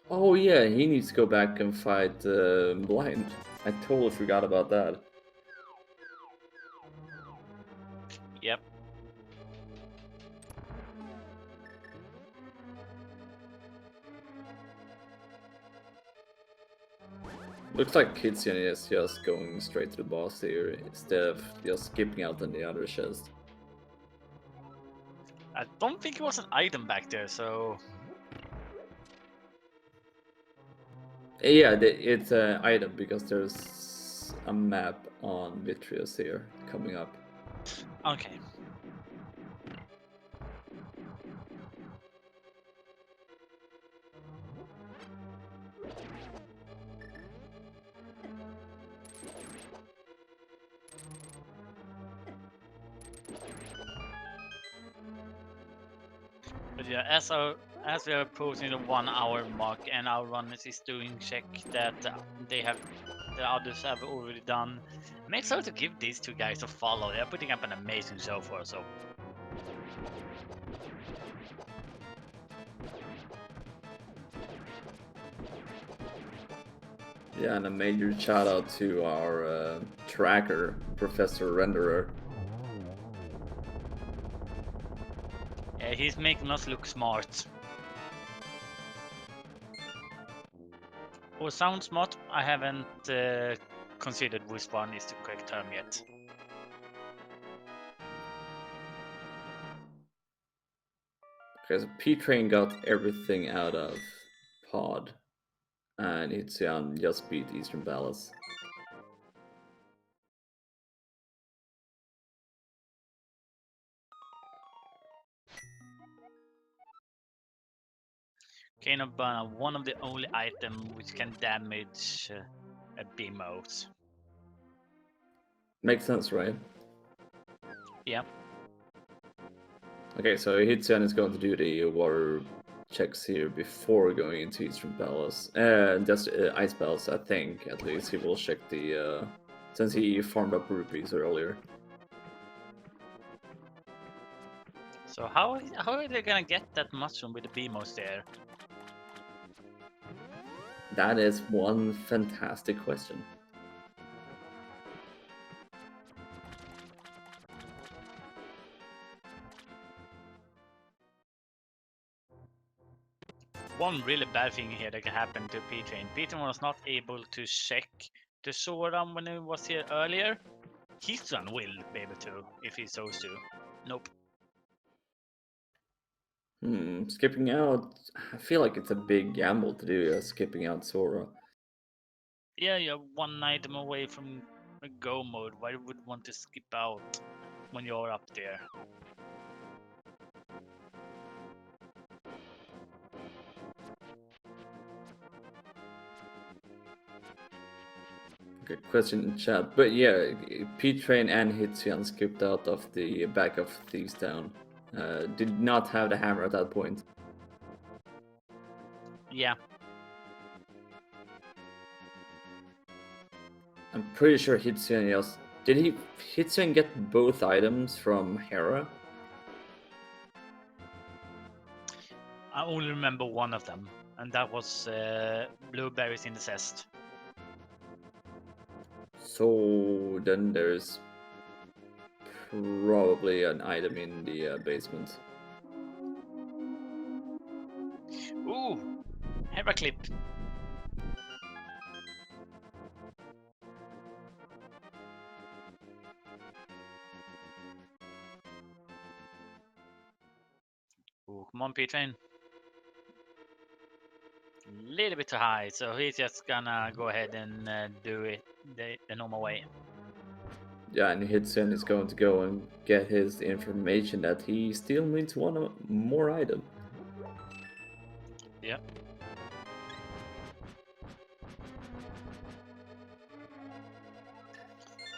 Oh yeah, he needs to go back and fight Blind. I totally forgot about that. Yep. Looks like Kitsuan is just going straight to the boss here instead of just skipping out on the other chest. I don't think it was an item back there, so Yeah, it's an item because there's a map on Vitreous here coming up. okay. But yeah, as we are approaching the 1 hour mark and our runners is doing check that the others have already done, make sure to give these two guys a follow. They're putting up an amazing show for us. So Yeah, and a major shout out to our tracker, Professor Renderer. yeah, he's making us look smart. Or sound smart. I haven't considered which one is the correct term yet. Okay, so P-Train got everything out of Pod, and Hitsuan just beat Eastern Palace. Cane of Burner, one of the only items which can damage a beam-out. Makes sense, right? Yeah. Okay, so Hitsuan is going to do the water checks here before going into Eastern Palace. Just Ice Palace, I think, at least. He will check the since he farmed up rupees earlier. So how are they gonna get that mushroom with the BMOs there? That is one fantastic question. One really bad thing here that can happen to P-Train. P-Train was not able to check the Sora when he was here earlier. His run will be able to, if he chose to. Nope. Skipping out, I feel like it's a big gamble to do skipping out Sora. Yeah, you're one item away from a go mode. Why would you want to skip out when you're up there? Good question in chat. But yeah, P-Train and Hitsuyan skipped out of the back of Thieves Town. Did not have the hammer at that point. Yeah. I'm pretty sure Hitsuyan just... Did Hitsuyan get both items from Hera? I only remember one of them, and that was blueberries in the zest. So then there's probably an item in the basement. Ooh, Hera clip. Ooh, come on, P-Train. Little bit too high, so he's just gonna go ahead and do it the normal way. Yeah, and Hitsuyan is going to go and get his information that he still needs one more item. Yeah.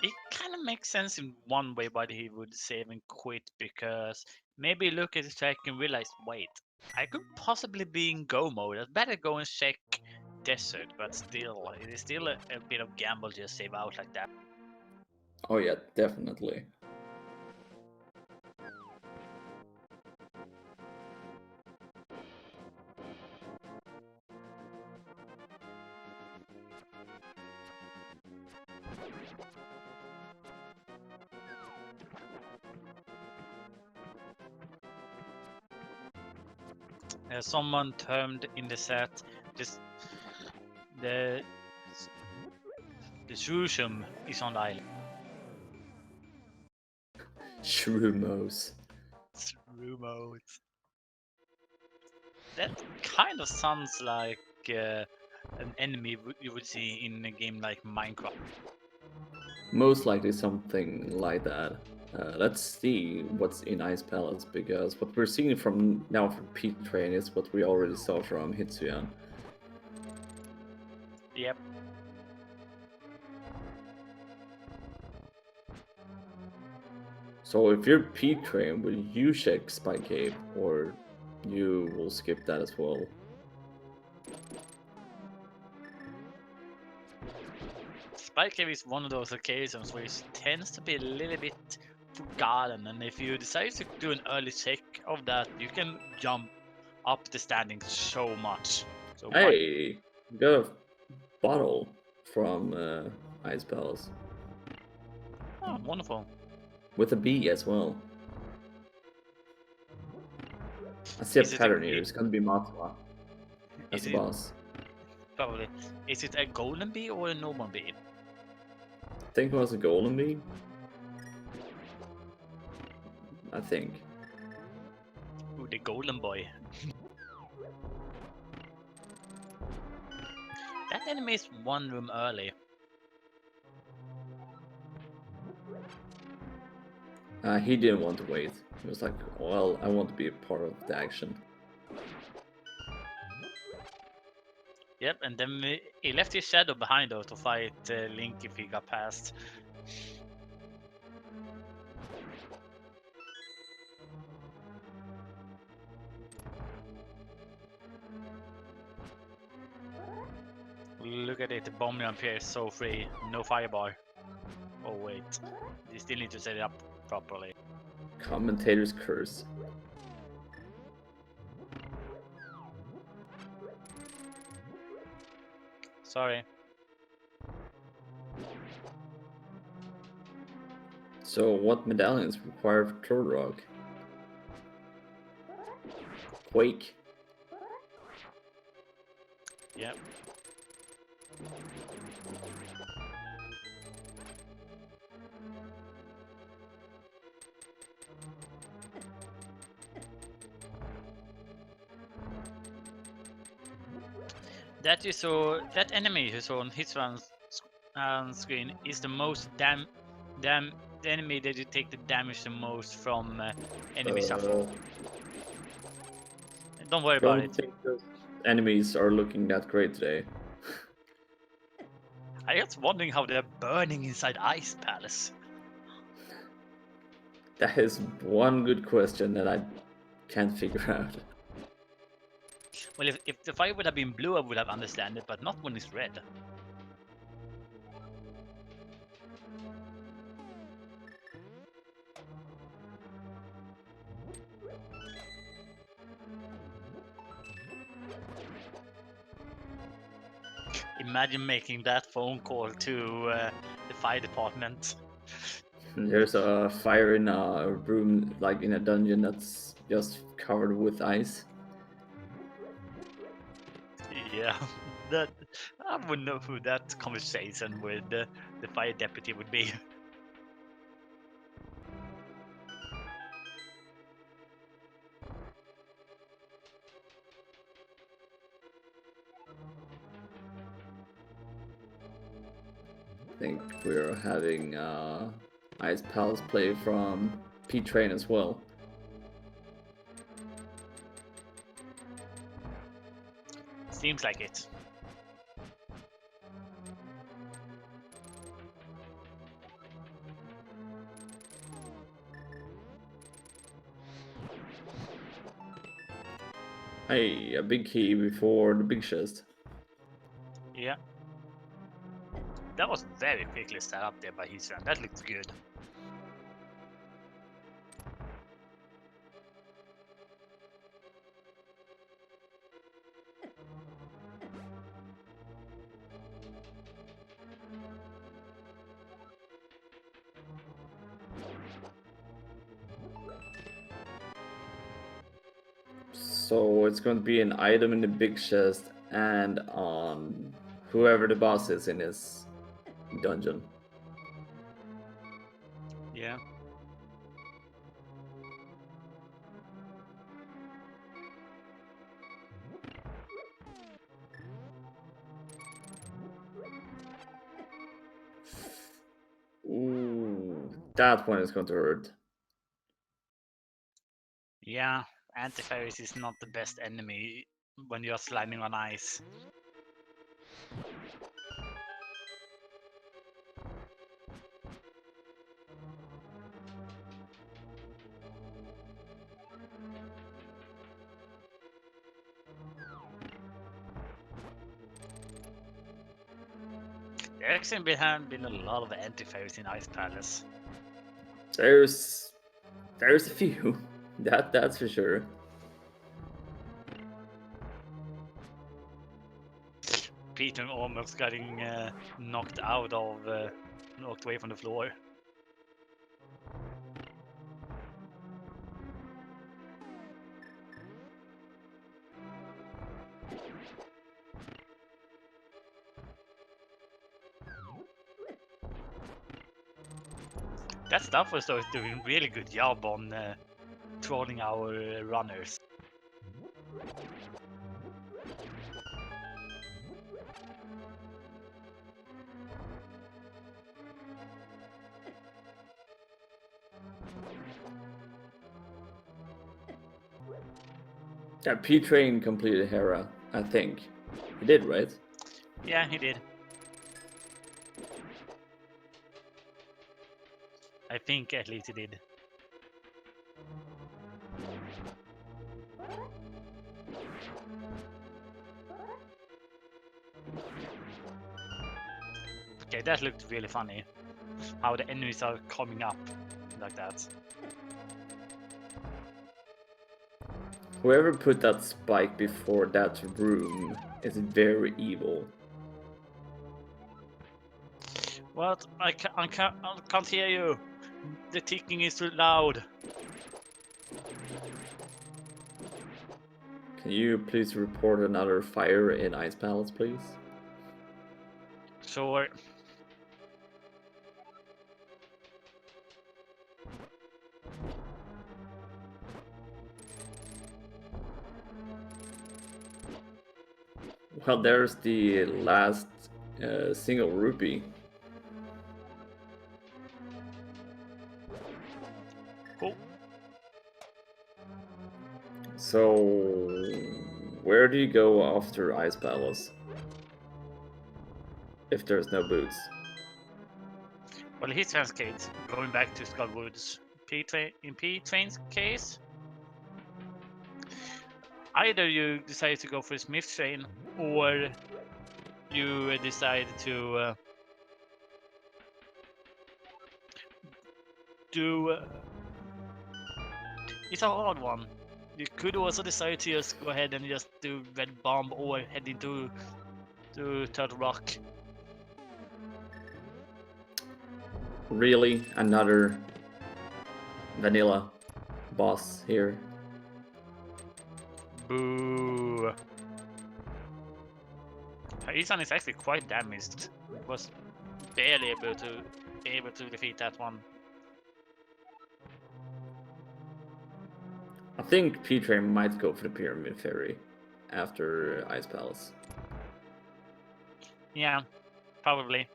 It kind of makes sense in one way why he would save and quit, because maybe look at the track and realize, wait, I could possibly be in go mode. I'd better go and check desert, but still, it is still a bit of gamble to just save out like that. Oh yeah, definitely. Someone termed in the set this the Shroom is on the island. Shrumos. Shroomos. That kind of sounds like an enemy you would see in a game like Minecraft. Most likely something like that. Let's see what's in Ice Palace, because what we're seeing from now from P-Train is what we already saw from Hitsuyan. Yep. So if you're P-Train, will you check Spy Cave, or you will skip that as well? Spy Cave is one of those occasions where it tends to be a little bit forgotten, and if you decide to do an early check of that, you can jump up the standings so much. So Hey, we got a bottle from Ice Palace. oh, wonderful. With a B as well. I see a Is it pattern here. It's gonna be Matwa as Is the it boss. probably? Is it a golden bee or a normal bee? I think it was a golden bee. I think. Ooh, the golden boy. That enemy is one room early. He didn't want to wait. He was like, well, I want to be a part of the action. Yep, and then he left his shadow behind though to fight Link if he got past. Look at it, the bomb jump here is so free, no firebar. Oh wait, you still need to set it up properly. Commentator's curse. Sorry. So what medallions require for Troll Rock? Quake. Yep. That you saw, that enemy you saw on his screen is the most the enemy that you take the damage the most from enemy shuffle. Don't worry about Don't it. think those enemies are looking that great today. I was wondering how they're burning inside Ice Palace. That is one good question that I can't figure out. Well, if the fire would have been blue, I would have understood it, but not when it's red. Imagine making that phone call to the fire department. There's a fire in a room, like in a dungeon that's just covered with ice. Yeah, that I wouldn't know who that conversation with the fire deputy would be. I think we're having Ice Palace play from P-Train as well. Seems like it. Hey, a big key before the big chest. Yeah. That was very quickly set up there by his friend. That looked good. So it's going to be an item in the big chest and on whoever the boss is in his dungeon. Yeah. Ooh, that one is going to hurt. Yeah, Antivirus is not the best enemy when you're sliding on ice. There actually have been a lot of antivirus in Ice Palace. There's a few. That's for sure. Peter almost getting knocked out of, knocked away from the floor. That stuff was doing really good job on trolling our runners. Yeah, P-Train completed Hera, I think. He did, right? Yeah, he did. I think at least he did. Okay, that looked really funny. how the enemies are coming up like that. Whoever put that spike before that room is very evil. What? I can't hear you. The ticking is too loud. Can you please report another fire in Ice Palace, please? Sure. Well, there's the last single rupee. Cool. So, where do you go after Ice Palace? If there's no boots. Well, his case, going back to Skullwood's in P-Train's case, either you decide to go for Smith Train, or you decide to do. It's a hard one. You could also decide to just go ahead and just do Red Bomb or head into Turtle Rock. Really? Another vanilla boss here. Boo. Isan is actually quite damaged. Was barely able to defeat that one. I think P-Train might go for the Pyramid Fairy after Ice Palace. Yeah, probably.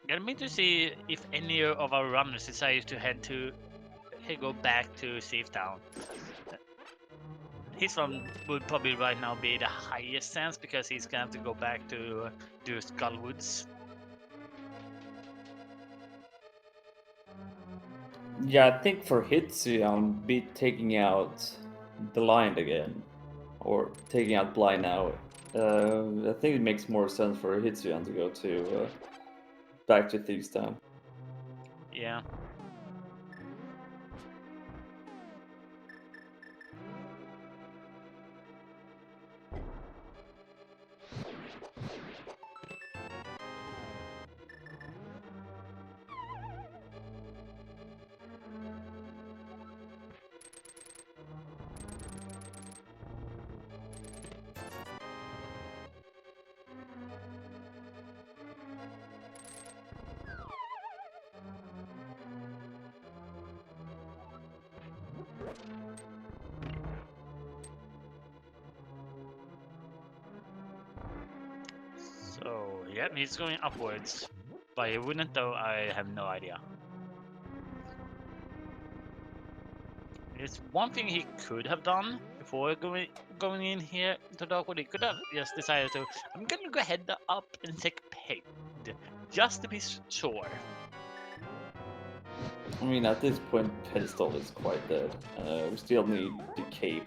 Get me to see if any of our runners decide to go back to Safe Town. His one would probably right now be the highest sense because he's gonna have to go back to do Skullwoods. Yeah, I think for Hitsu, I'll be taking out Blind again. Or taking out Blind now. I think it makes more sense for Hitsuyan to go to back to Thieves Town. Yeah. So yeah, he's going upwards. But he wouldn't though, I have no idea. There's one thing he could have done before going in here to Darkwood. He could have just decided to, I'm gonna go ahead up and take paid, just to be sure. I mean, at this point, Pedestal is quite dead. We still need the cape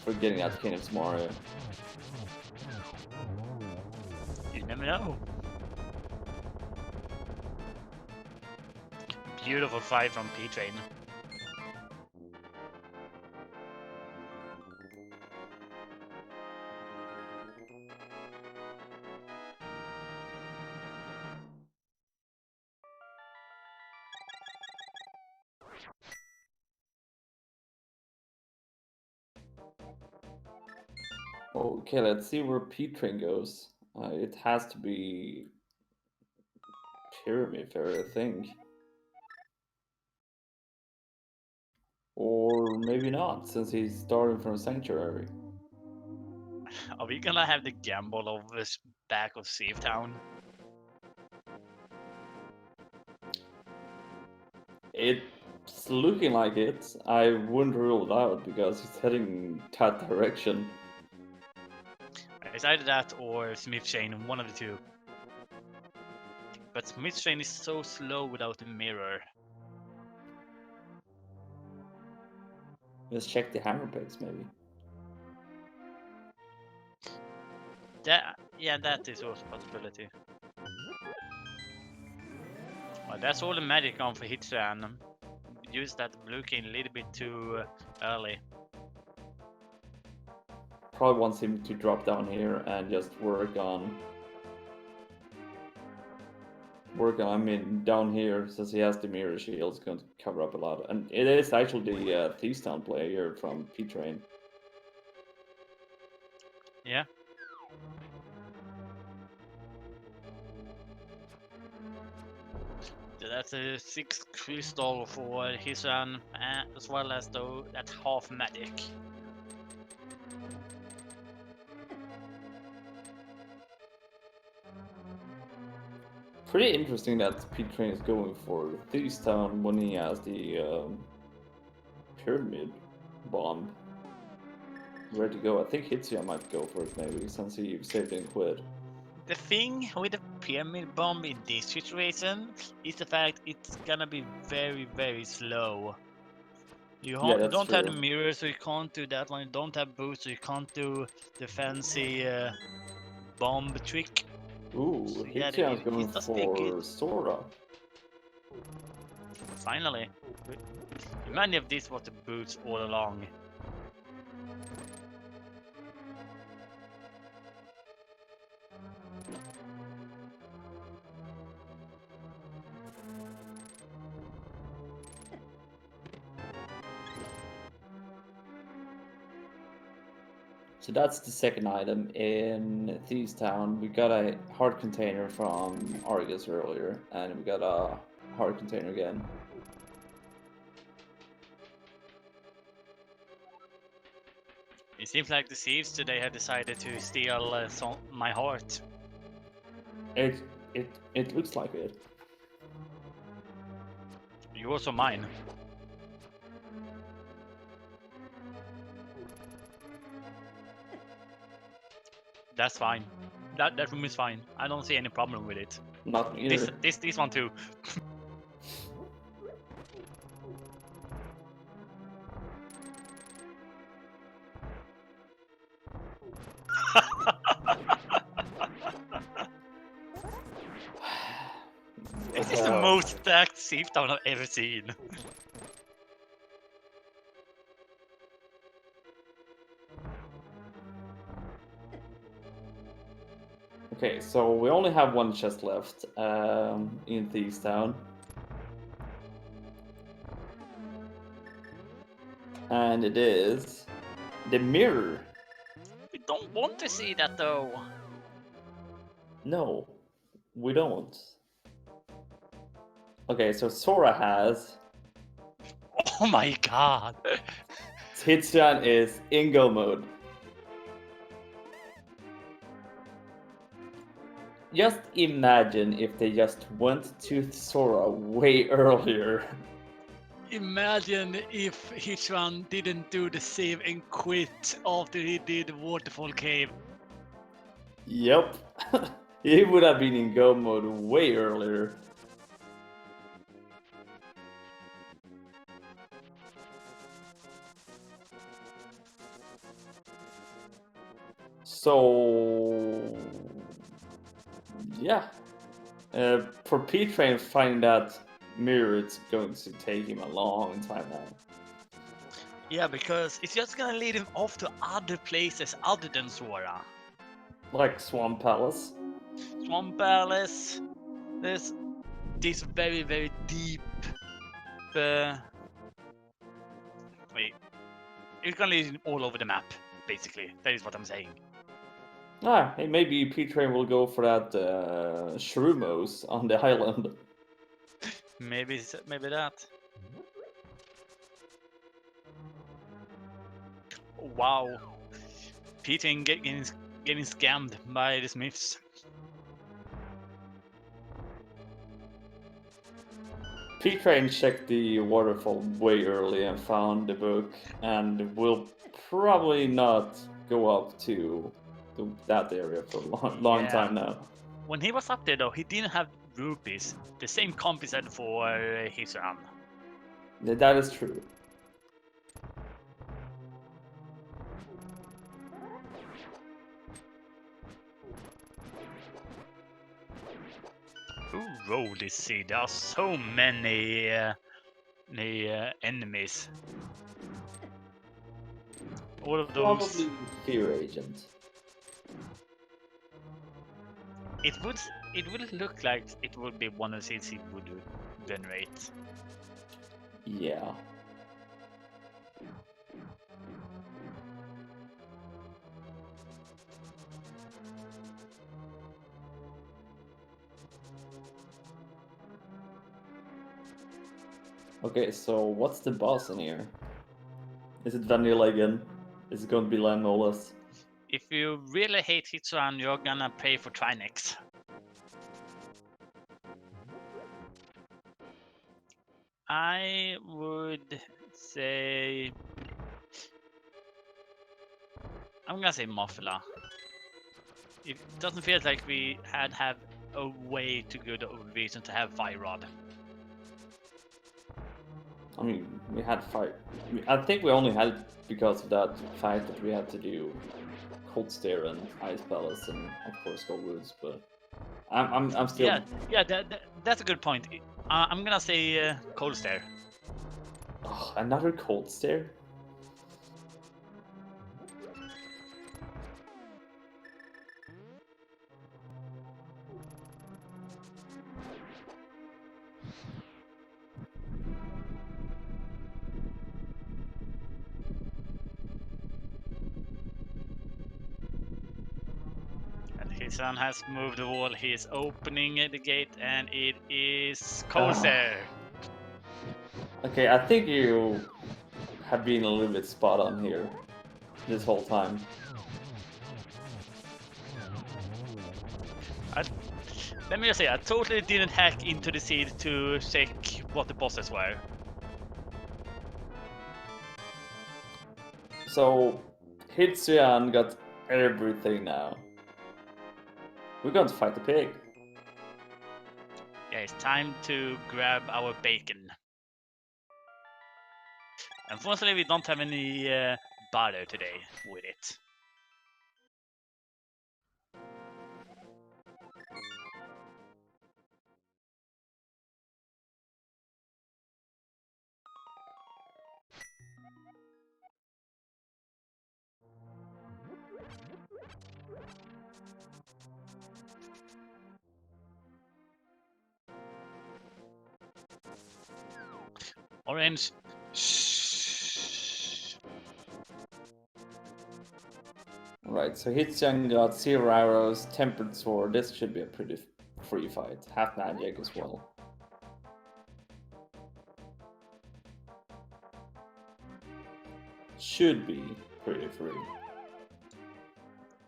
for getting out Kingdom's Mario. You never know. Beautiful fight from P-Train. Okay, let's see where P-Train goes. It has to be Pyramid Fairy, I think. Or maybe not, since he's starting from Sanctuary. Are we gonna have the gamble of this back of Safe Town? It's looking like it. I wouldn't rule it out because he's heading that direction. It's either that or Smith Chain, one of the two. But Smith Chain is so slow without a mirror. Let's check the hammer pegs, maybe. Yeah, that is also a possibility. that's all the magic on for Hitran. Use that blue king a little bit too early. Probably wants him to drop down here and just work on. I mean, down here, since he has the mirror shield, it's going to cover up a lot. And it is actually the Thieves Town player from P-Train. Yeah. So that's a 6 crystal for Hitran, as well as though that half magic. Pretty interesting that P-Train is going for Thieves Town when he has the Pyramid Bomb ready to go. I think Hitsia might go for it maybe, since he saved and quit. The thing with the pyramid bomb in this situation is the fact it's gonna be very, very slow. You don't have the mirror, so you can't do that one. You don't have boost, so you can't do the fancy bomb trick. Ooh, So Hitsia is going for Sora. Finally. Many of these was the boots all along. So that's the second item in Thieves Town. We got a heart container from Argus earlier, and we got a heart container again. It seems like the thieves today have decided to steal my heart. It looks like it. Yours or mine? That's fine. That room is fine. I don't see any problem with it. Not either. This one too. This is the most stacked thief town I've ever seen. Okay, so we only have one chest left in Thieves Town. And it is the mirror. We don't want to see that though. No, we don't. Okay, so Sora has. Oh my god. Hitchan is in go mode. Just imagine if they just went to Sora way earlier. Imagine if Hitran didn't do the save and quit after he did Waterfall Cave. Yep. He would have been in go mode way earlier. So yeah, for P-Train finding that mirror, it's going to take him a long time now. Yeah, because it's just gonna lead him off to other places other than Sora. Like Swamp Palace. Swamp Palace. There's this very, very deep. Wait, it's gonna lead him all over the map, basically. That is what I'm saying. Ah, hey, maybe P-Train will go for that Shrumos on the island. Maybe that. Wow. P-Train getting scammed by the Smiths. P-Train checked the waterfall way early and found the book, and will probably not go up to that area for a long time now. When he was up there though, he didn't have rupees. The same comp he said for Hitran. That is true. Ooh. roll this seed. There are so many enemies. All of those. Probably Fear Agent. It would look like it would be one of the seeds he would generate. Yeah. Okay, so what's the boss in here? Is it vanilla again? Is it going to be Lanolas? If you really hate Hitsuan, you're gonna pay for Trinex. I would say... I'm gonna say Mothla. It doesn't feel like we have a way too good of a reason to have Fire Rod. I mean, we had fight. I think we only had it because of that fight that we had to do Cold Stare and Ice Palace and of course Gold Woods, but I'm still. Yeah, that's a good point. I'm gonna say Cold Stare. Oh, another Cold Stare. His son has moved the wall. He is opening the gate, and it is Cold Stare. Okay, I think you have been a little bit spot on here this whole time. Let me just say, I totally didn't hack into the seed to check what the bosses were. So, Hitsuan got everything now. We're going to fight the pig. Yeah, it's time to grab our bacon. Unfortunately, we don't have any butter today with it. Orange. Shh. Right, so Hitsuan got 0 arrows, tempered sword. This should be a pretty free fight. Half magic as well. Should be pretty free.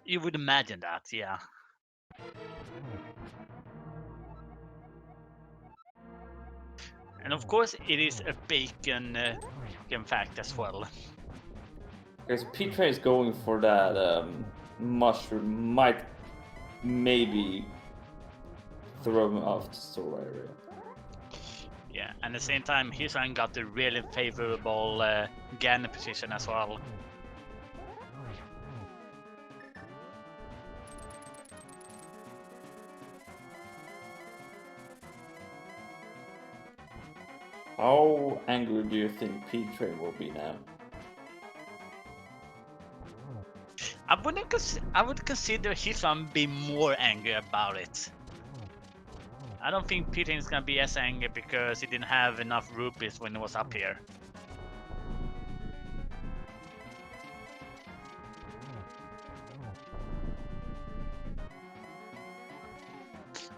You would imagine that, yeah. And of course, it is a bacon fact as well. Okay, so P-Train is going for that mushroom. Might maybe throw him off the store area. Yeah, and at the same time, Hisan got the really favorable Gan position as well. How angry do you think P-Train will be now? I would consider Hisan be more angry about it. I don't think Peter is gonna be as angry because he didn't have enough rupees when he was up here.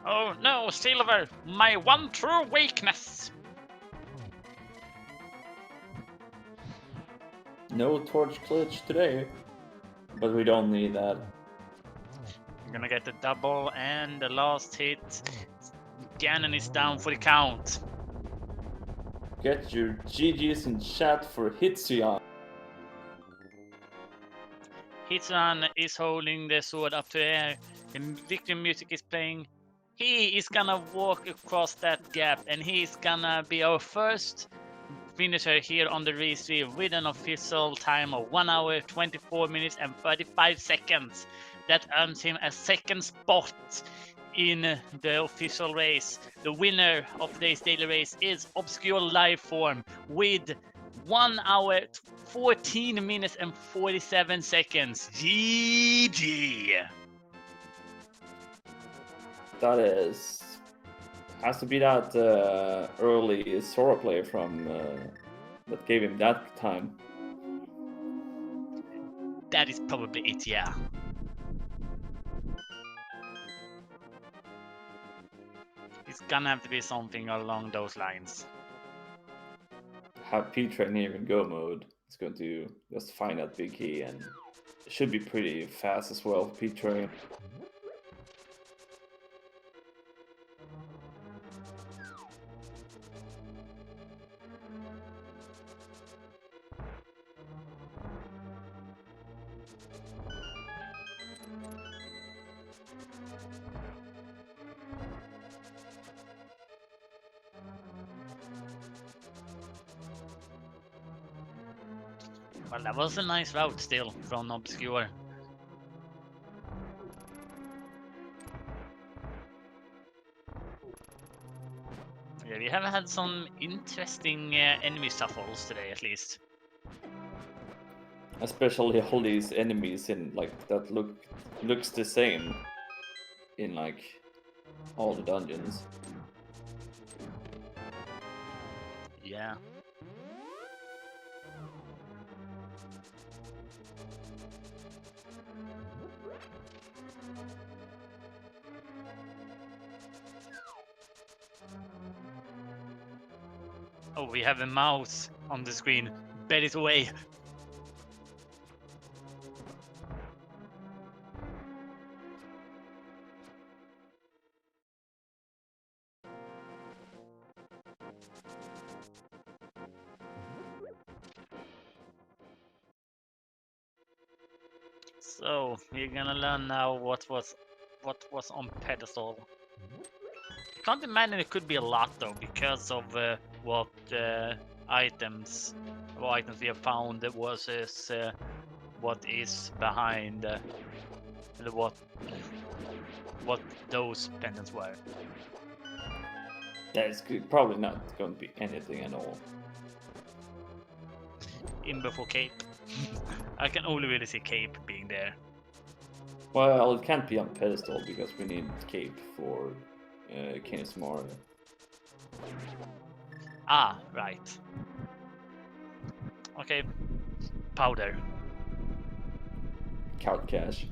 Oh no, Silver! My one true weakness! No torch clutch today, but we don't need that. I'm gonna get the double and the last hit. Ganon is down for the count. Get your GGs in chat for Hitsuan. Hitsuan is holding the sword up to the air. The victory music is playing. He is gonna walk across that gap and he's gonna be our first finisher here on the race with an official time of 1 hour, 24 minutes and 35 seconds. That earns him a second spot in the official race. The winner of today's daily race is Obscure Lifeform with 1 hour, 14 minutes and 47 seconds. GG! That has to be that early Sora player from that gave him that time. That is probably it, yeah. It's gonna have to be something along those lines. Have P-Train here in go mode. It's going to just find that big key, and it should be pretty fast as well, P-Train. Well, that was a nice route still from Obscure. Yeah, we have had some interesting enemy shuffles today, at least. Especially all these enemies in like that looks the same in like all the dungeons. Yeah. Oh, we have a mouse on the screen. Bet it away. So we're gonna learn now what was on pedestal. Can't imagine it could be a lot though, because of what items we have found versus what is behind what those pendants were. That's probably not going to be anything at all. In before Cape. I can only really see Cape being there. Well, it can't be on pedestal because we need Cape for King's Mario. Ah, right. Okay. Powder. Card Cash.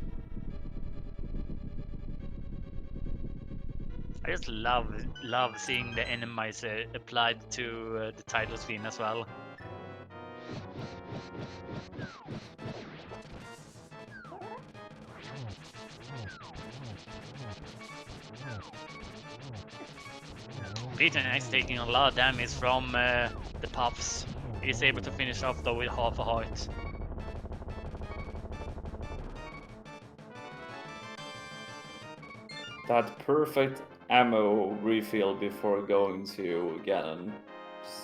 I just love seeing the Randomizer applied to the title screen as well. Peter is taking a lot of damage from the puffs. He's able to finish off though with half a heart. That perfect ammo refill before going to Ganon.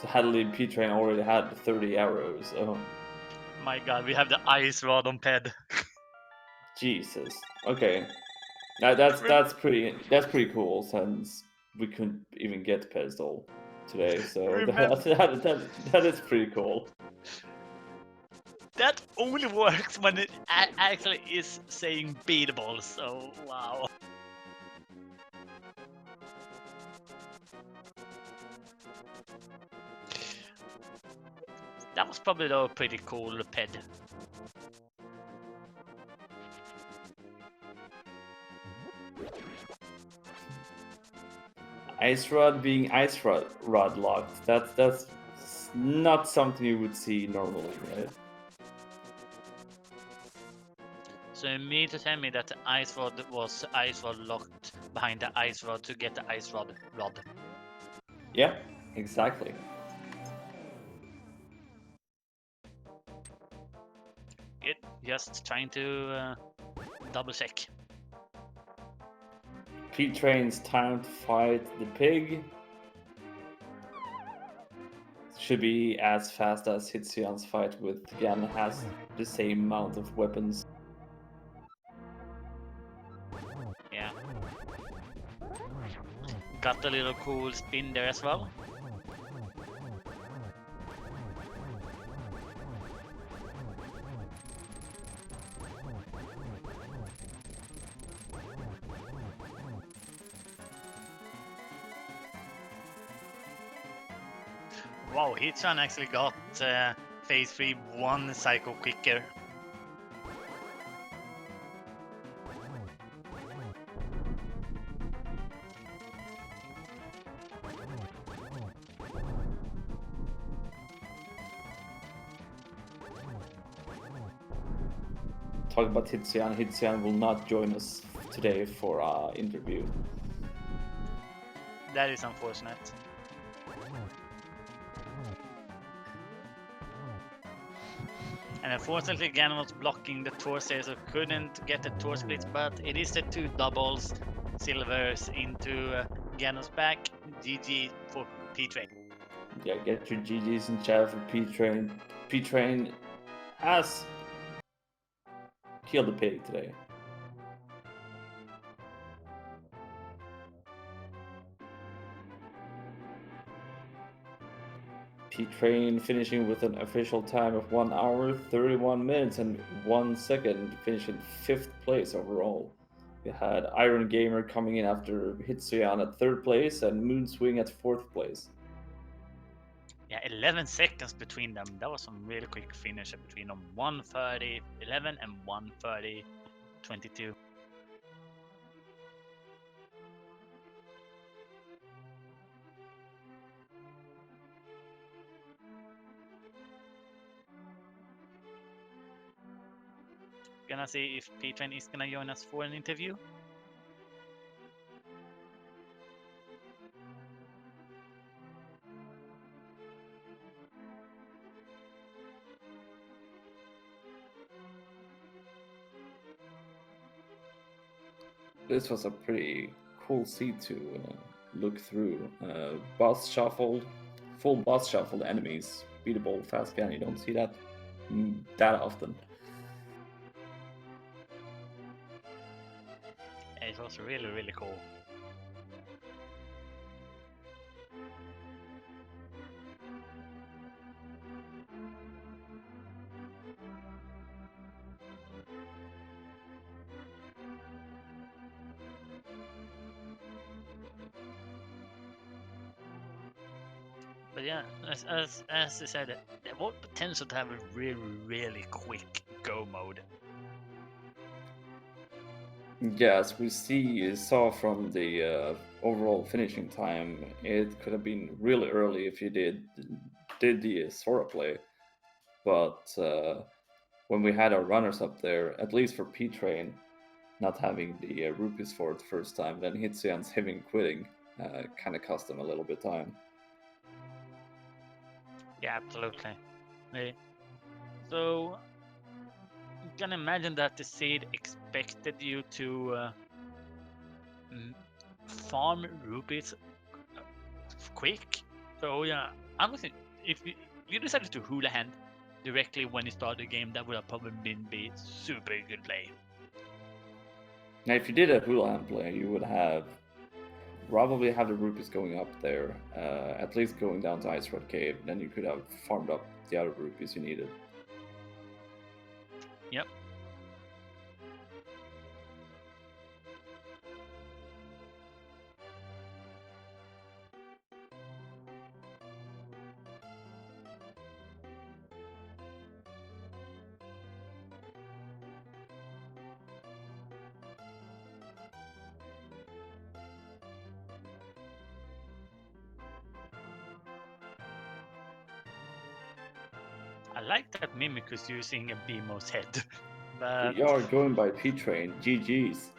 Sadly, P-Train already had 30 arrows, so... My god, we have the ice rod on Ped. Jesus. Okay. That's pretty cool since we couldn't even get pedestal today, so that is pretty cool. That only works when it actually is saying beatable, so wow. That was probably though a pretty cool Ped. Ice Rod being Ice Rod locked. That's not something you would see normally, right? So you mean to tell me that the ice rod was ice rod locked behind the ice rod to get the ice rod? Yeah, exactly. Good. Just trying to double check. P-Train's time to fight the pig should be as fast as Hitsuyan's fight with Ganon has the same amount of weapons. Yeah. got a little cool spin there as well. Wow, Hitchan actually got phase 3 one cycle quicker. Talk about Hitzian. Hitzian will not join us today for our interview. That is unfortunate. And unfortunately, Ganon was blocking the Tour here, so couldn't get the Tour split, but it is the 2 doubles, silvers into Ganon's back. GG for P-Train. Yeah, get your GGs in chat for P-Train. P-Train has killed the pig today. P-Train finishing with an official time of 1 hour, 31 minutes and 1 second, finishing 5th place overall. We had Iron Gamer coming in after Hitsuyan at 3rd place and Moonswing at 4th place. Yeah, 11 seconds between them. That was some really quick finish between them. 1:30.11 and 1:30.22. Gonna see if P-Train is gonna join us for an interview. This was a pretty cool seat to look through. Boss shuffled, full boss shuffled enemies. Beatable fast scan. You don't see that that often. It was really, really cool. But yeah, as I said, there was potential to have a really, really quick go mode. Yeah, as we saw from the overall finishing time, it could have been really early if you did the Sora play. But when we had our runners up there, at least for P-Train, not having the rupees for it the first time, then Hitzian's having quitting kind of cost them a little bit time. Yeah, absolutely. So you can imagine that the seed expected you to farm rupees quick. So yeah, honestly, if you decided to hula hand directly when you start the game, that would have probably been super good play. Now, if you did a hula hand play, you would have probably have the rupees going up there, at least going down to Ice Red Cave. Then you could have farmed up the other rupees you needed. Yep. I like that Mimikyu using a BMO's head. But We are going by P-Train. GG's.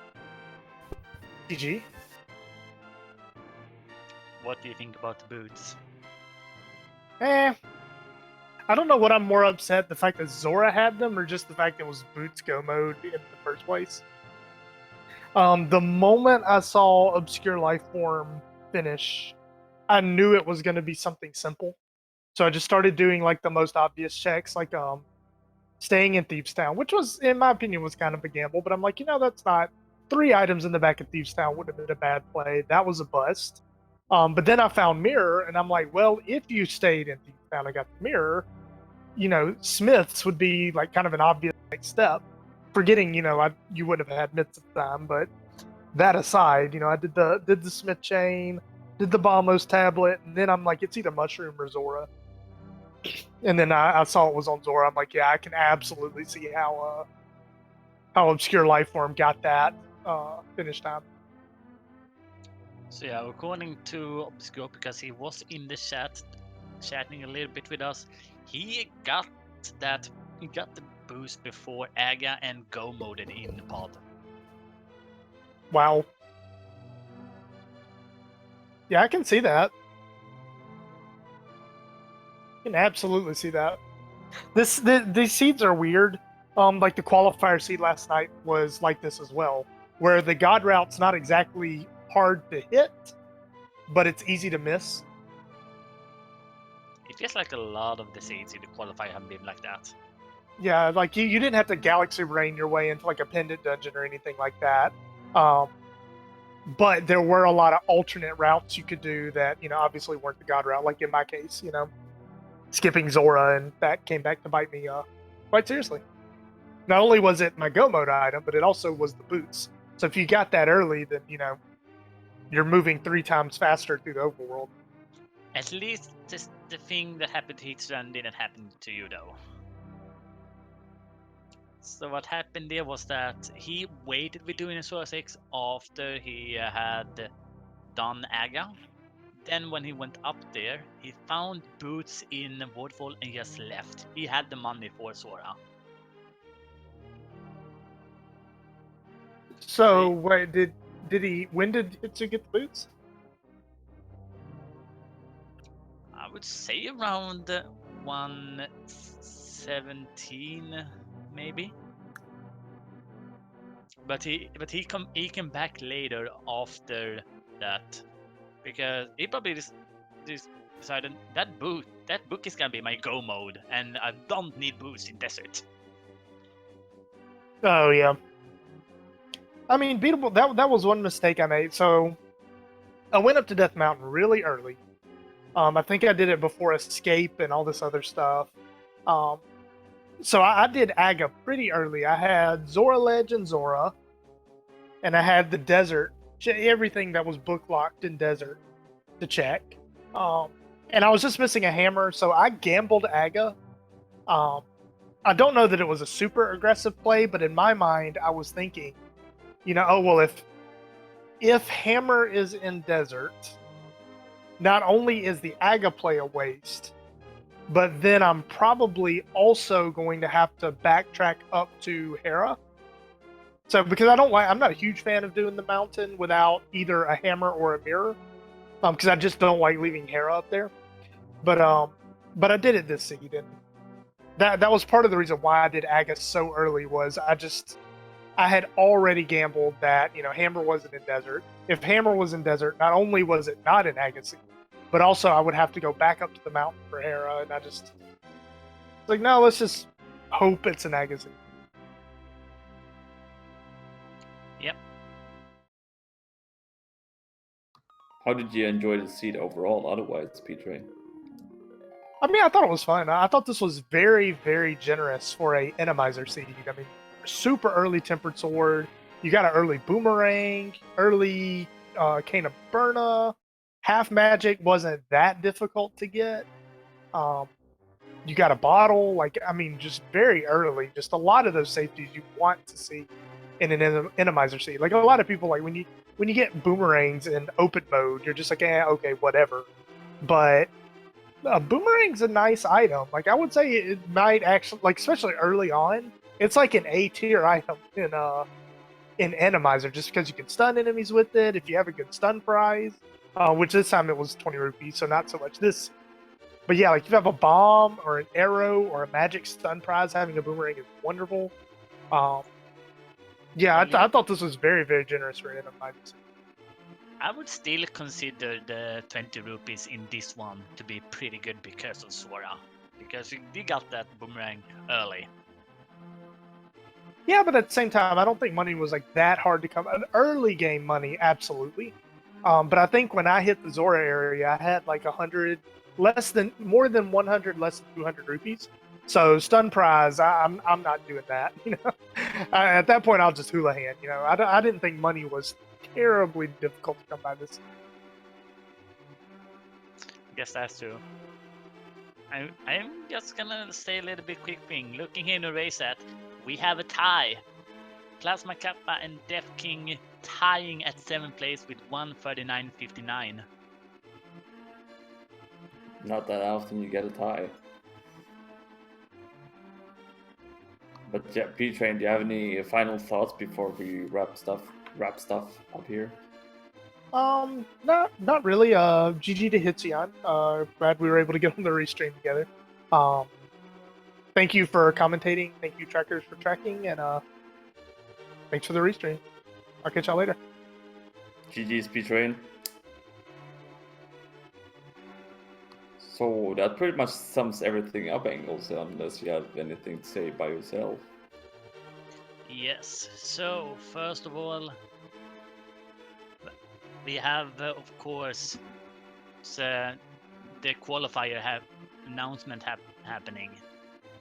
GG. What do you think about the boots? I don't know what I'm more upset, the fact that Zora had them or just the fact it was Boots Go mode in the first place. The moment I saw Obscure Lifeform finish, I knew it was going to be something simple. So I just started doing like the most obvious checks, like staying in Thieves Town, which was, in my opinion, was kind of a gamble. But I'm like, that's not 3 items in the back of Thieves Town would have been a bad play. That was a bust. But then I found Mirror, and I'm like, well, if you stayed and you found I got the Mirror, Smiths would be like kind of an obvious next step. Forgetting, you wouldn't have had Myths at the time, but that aside, I did the Smith chain, did the Bombos tablet, and then I'm like, it's either Mushroom or Zora. And then I saw it was on Zora. I'm like, yeah, I can absolutely see how Obscure Lifeform got that finish time. So yeah, according to Obscure, because he was in the chat, chatting a little bit with us, he got the boost before Aga and Go moded in the pod. Wow. Yeah, I can see that. I can absolutely see that. These seeds are weird. Like the qualifier seed last night was like this as well, where the God route's not exactly hard to hit, but it's easy to miss. It feels like a lot of the seeds in the qualifier have been like that. Yeah, like you didn't have to Galaxy Rain your way into like a pendant dungeon or anything like that. But there were a lot of alternate routes you could do that, obviously weren't the God route, like in my case, skipping Zora, and that came back to bite me quite seriously. Not only was it my Go mode item, but it also was the boots. So if you got that early, then, you're moving 3 times faster through the overworld. At least the thing that happened to Hitran didn't happen to you, though. So what happened there was that he waited with doing a Sora 6 after he had done Aga. Then when he went up there, he found boots in Waterfall and just left. He had the money for Sora. So wait, did he? When did Hitsu get the boots? I would say around 117, maybe. But he came back later after that, because he probably just decided that book is gonna be my Go mode, and I don't need boots in desert. Oh yeah. I mean, Beatable. That was one mistake I made. So I went up to Death Mountain really early. I think I did it before Escape and all this other stuff. So I did Aga pretty early. I had Zora Ledge and Zora, and I had the desert, everything that was book locked in desert to check. And I was just missing a hammer, so I gambled Aga. I don't know that it was a super aggressive play, but in my mind, I was thinking, if hammer is in desert, not only is the Aga play a waste, but then I'm probably also going to have to backtrack up to Hera. So because I'm not a huge fan of doing the mountain without either a hammer or a mirror, because I just don't like leaving Hera up there. But I did it this seed, and that was part of the reason why I did Aga so early. Was I had already gambled that hammer wasn't in desert. If hammer was in desert, not only was it not in Aga seed, but also I would have to go back up to the mountain for Hera, and I just like, no, let's just hope it's an Aga seed. Yep. How did you enjoy the seed overall? Otherwise, P-Train. I mean, I thought it was fun. I thought this was very, very generous for a Randomizer seed. I mean, super early Tempered Sword. You got an early Boomerang, early Cane of Burna. Half Magic wasn't that difficult to get. You got a bottle. Just very early. Just a lot of those safeties you want to see in an Randomizer seed. Like a lot of people, like when you get Boomerangs in open mode, you're just like, okay, whatever. But a Boomerang's a nice item. Like I would say it might actually, like especially early on, it's like an A tier item in Randomizer, just because you can stun enemies with it if you have a good stun prize. Which this time it was 20 rupees, so not so much this. But yeah, like if you have a bomb or an arrow or a magic stun prize, having a Boomerang is wonderful. Yeah, I thought this was very, very generous for Randomizer. I would still consider the 20 rupees in this one to be pretty good because of Sora. Because you got that Boomerang early. Yeah, but at the same time, I don't think money was like that hard to come. An early game money, absolutely. But I think when I hit the Zora area, I had like 100, more than 100, less than 200 rupees. So stun prize, I'm not doing that. You know, at that point I'll just hula hand. You know, I didn't think money was terribly difficult to come by this. Guess that's true. I'm just gonna say a little bit quick thing. Looking here in the race set, we have a tie. Plasma Kappa and Death King tying at 7th place with 139.59. Not that often you get a tie. But yeah, P-Train, do you have any final thoughts before we wrap stuff up here? Not really. GG to Hitzion. Glad we were able to get on the restream together. Thank you for commentating. Thank you, trackers, for tracking, and thanks for the restream. I'll catch y'all later. GG's P-Train. So that pretty much sums everything up, Engels, unless you have anything to say by yourself. Yes, so first of all, we have, of course, the qualifier announcement happening.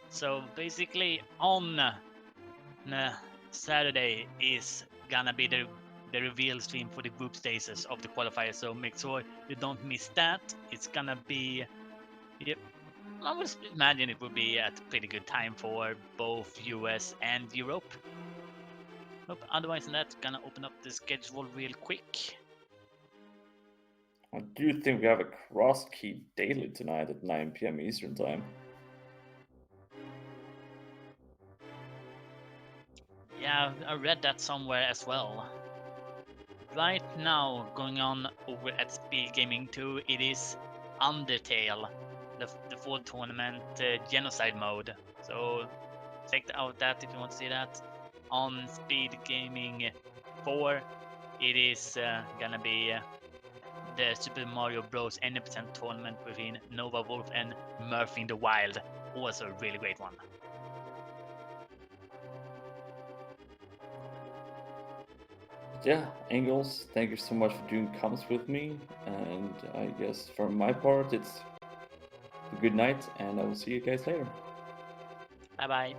So basically, on Saturday is gonna be the reveal stream for the group stages of the qualifier. So make sure you don't miss that. It's gonna be, yep, I would imagine it will be at a pretty good time for both US and Europe. Otherwise than that, gonna open up the schedule real quick. I do think we have a cross key daily tonight at 9 PM Eastern time. Yeah, I read that somewhere as well. Right now, going on over at Speed Gaming 2, it is Undertale, the full tournament genocide mode. So check out that if you want to see that. On Speed Gaming 4, it is gonna be the Super Mario Bros. N% tournament between Nova Wolf and Murphy in the Wild. Also a really great one. Yeah, Engels, thank you so much for doing comms with me. And I guess from my part, it's a good night, and I will see you guys later. Bye bye.